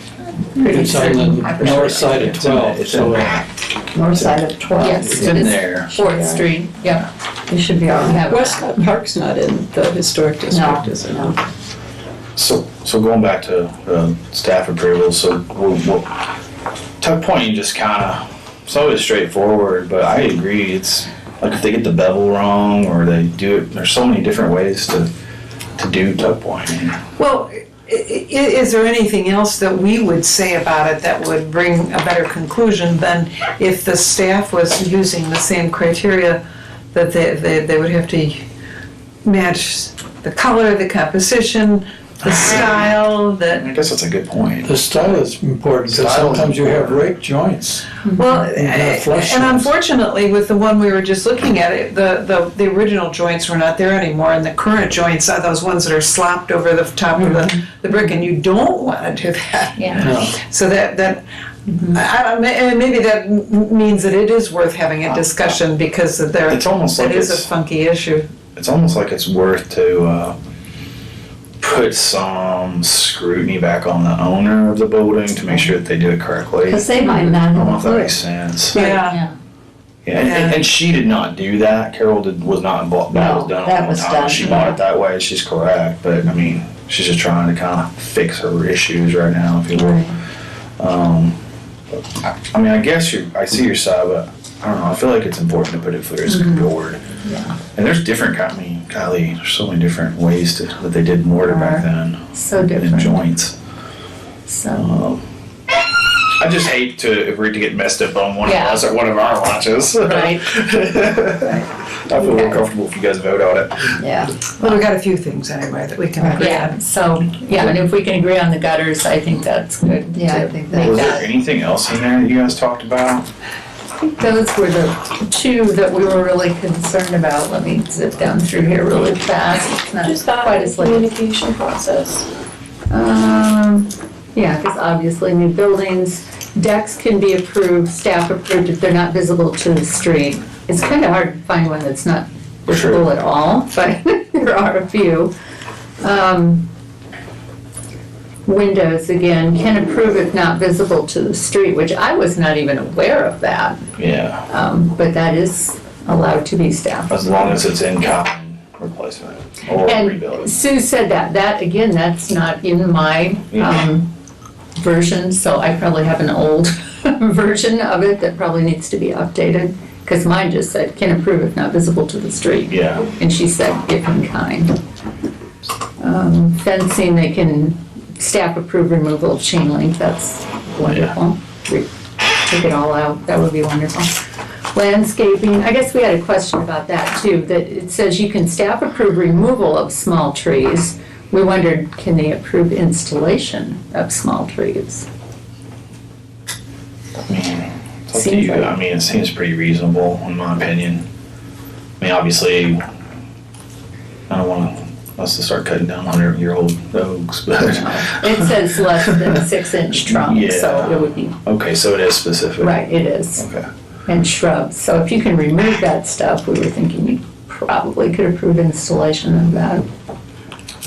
Speaker 4: It's on the north side of 12,
Speaker 5: It's in
Speaker 4: so
Speaker 5: there.
Speaker 2: North side of 12.
Speaker 1: Yes,
Speaker 5: It's
Speaker 1: it
Speaker 5: in
Speaker 1: is
Speaker 5: there.
Speaker 1: 4th Street, yeah.
Speaker 2: You should be all right.
Speaker 8: Westcott Park's not in the historic district, is it?
Speaker 2: No.
Speaker 5: So going back to staff approval, so Tuck Point just kind of, it's always straightforward, but I agree, it's like if they get the bevel wrong or they do it, there's so many different ways to do Tuck Point.
Speaker 3: Well, is there anything else that we would say about it that would bring a better conclusion than if the staff was using the same criteria that they would have to match the color, the composition, the style,
Speaker 5: I guess that's a good point.
Speaker 4: the style is important, because
Speaker 5: Style is
Speaker 4: sometimes you have
Speaker 5: important.
Speaker 4: rake joints.
Speaker 3: well,
Speaker 4: have flush
Speaker 3: and
Speaker 4: joints.
Speaker 3: unfortunately, with the one we were just looking at, the original joints were not there anymore, and the current joints are those ones that are slopped over the top of the brick, and you don't want to do that.
Speaker 1: Yeah.
Speaker 4: No.
Speaker 3: So maybe that means that it is worth having a discussion because there,
Speaker 5: It's almost
Speaker 3: that
Speaker 5: like
Speaker 3: is a
Speaker 5: it's,
Speaker 3: funky issue.
Speaker 5: it's almost like it's worth to put some scrutiny back on the owner of the building to make sure that they do it correctly.
Speaker 2: Because they might not
Speaker 5: I don't know
Speaker 2: have
Speaker 5: if
Speaker 2: a
Speaker 5: that
Speaker 2: clue.
Speaker 5: makes sense.
Speaker 3: Yeah.
Speaker 1: Yeah.
Speaker 5: Yeah, and she did not do that. Carol was not involved. That
Speaker 2: No,
Speaker 5: was done
Speaker 2: that
Speaker 5: all the
Speaker 2: was
Speaker 5: time.
Speaker 2: done,
Speaker 5: She
Speaker 2: yeah.
Speaker 5: bought it that way. She's correct, but I mean, she's just trying to kind of fix her issues right now, if you will. I mean, I guess I see your side, but I don't know. I feel like it's important to put it clear as forward.
Speaker 1: Yeah.
Speaker 5: And there's different. I mean, golly, there's so many different ways that they did mortar back then
Speaker 1: So
Speaker 5: and
Speaker 1: different.
Speaker 5: joints.
Speaker 1: So,
Speaker 5: I just hate to agree to get messed up on one
Speaker 1: Yeah.
Speaker 5: of us at one of our launches.
Speaker 1: right.
Speaker 5: I feel more comfortable if you guys vote on it.
Speaker 2: Yeah.
Speaker 3: Well, we got a few things anyway that we can agree
Speaker 1: Yeah,
Speaker 3: on.
Speaker 1: so, yeah, and if we can agree on the gutters, I think that's good.
Speaker 2: Yeah, I
Speaker 1: to
Speaker 2: think
Speaker 1: make
Speaker 5: Was there
Speaker 1: that.
Speaker 5: anything else in there that you guys talked about?
Speaker 1: I think those were the two that we were really concerned about. Let me zip down through here really fast. It's not
Speaker 9: Just that
Speaker 1: quite as late.
Speaker 9: communication process.
Speaker 1: Yeah, because obviously new buildings, decks can be approved, staff approved if they're not visible to the street. It's kind of hard to find one that's not
Speaker 5: Sure.
Speaker 1: visible at all, but there are a few. Windows, again, can approve if not visible to the street, which I was not even aware of that,
Speaker 5: Yeah,
Speaker 1: but that is allowed to be staffed.
Speaker 5: as long as it's in common replacement or
Speaker 1: And
Speaker 5: rebuild.
Speaker 1: Sue said that again, that's not in my version, so I probably have an old version of it that probably needs to be updated, because mine just said, can approve if not visible to the street.
Speaker 5: Yeah,
Speaker 1: And she said, if in kind. Fencing, they can staff approve removal of chain link, that's wonderful. Take it all out, that would be wonderful. Landscaping, I guess we had a question about that too, that it says you can staff approve removal of small trees. We wondered, can they approve installation of small trees?
Speaker 5: I mean, it's up to
Speaker 1: Seems
Speaker 5: you.
Speaker 1: like-
Speaker 5: I mean, it seems pretty reasonable in my opinion. I mean, obviously, I don't want us to start cutting down 100-year-old oaks, but.
Speaker 1: It says less than a 6-inch trunk, so
Speaker 5: Yeah.
Speaker 1: it would be,
Speaker 5: Okay, so it is specific.
Speaker 1: right, it is.
Speaker 5: Okay.
Speaker 1: And shrubs, so if you can remove that stuff, we were thinking you probably could approve installation of that.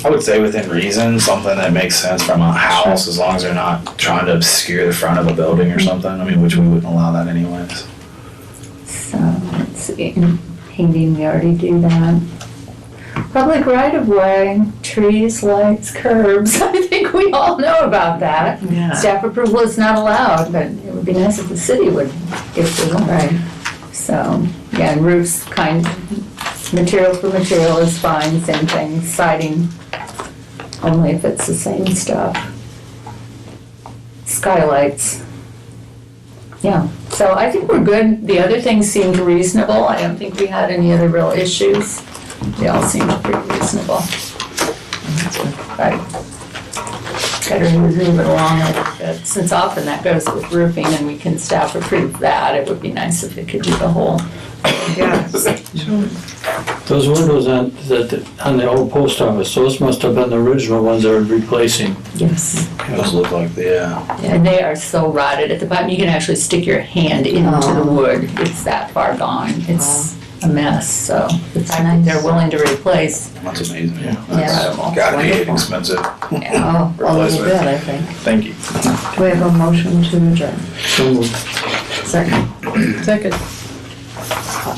Speaker 5: I would say within reason, something that makes sense from a house, as long as they're not trying to obscure the front of a building or something. I mean, which we wouldn't allow that anyways.
Speaker 1: So, let's see, painting, we already do that. Public right-of-way, trees, lights, curbs, I think we all know about that.
Speaker 3: Yeah.
Speaker 1: Staff approval is not allowed, but it would be nice if the city would issue them.
Speaker 2: Right.
Speaker 1: So, yeah, and roofs, material for material is fine, same thing, siding, only if it's the same stuff. Skylights. Yeah, so I think we're good. The other things seemed reasonable. I don't think we had any other real issues. They all seemed pretty reasonable. Right. Gotta move it along a little bit, since often that goes with roofing and we can staff approve that. It would be nice if it could do the whole.
Speaker 3: Yeah.
Speaker 4: Those windows on the old post office, those must have been the original ones they're replacing.
Speaker 1: Yes.
Speaker 5: Those look like, yeah.
Speaker 1: And they are so rotted at the bottom, you can actually stick your hand into the wood. It's that far gone. It's a mess, so the fact that they're willing to replace.
Speaker 5: That's amazing.
Speaker 1: Yeah. Incredible.
Speaker 5: Gotta be
Speaker 2: Wonderful.
Speaker 5: expensive.
Speaker 2: Oh, a little bit, I think.
Speaker 5: Thank you.
Speaker 2: Do we have a motion to adjourn?
Speaker 4: So moved.
Speaker 2: Second.
Speaker 8: Second.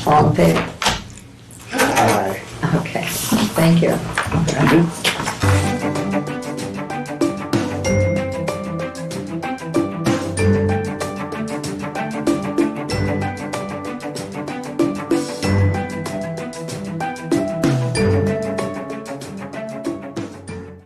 Speaker 2: All in favor?
Speaker 7: Aye.
Speaker 2: Okay, thank you.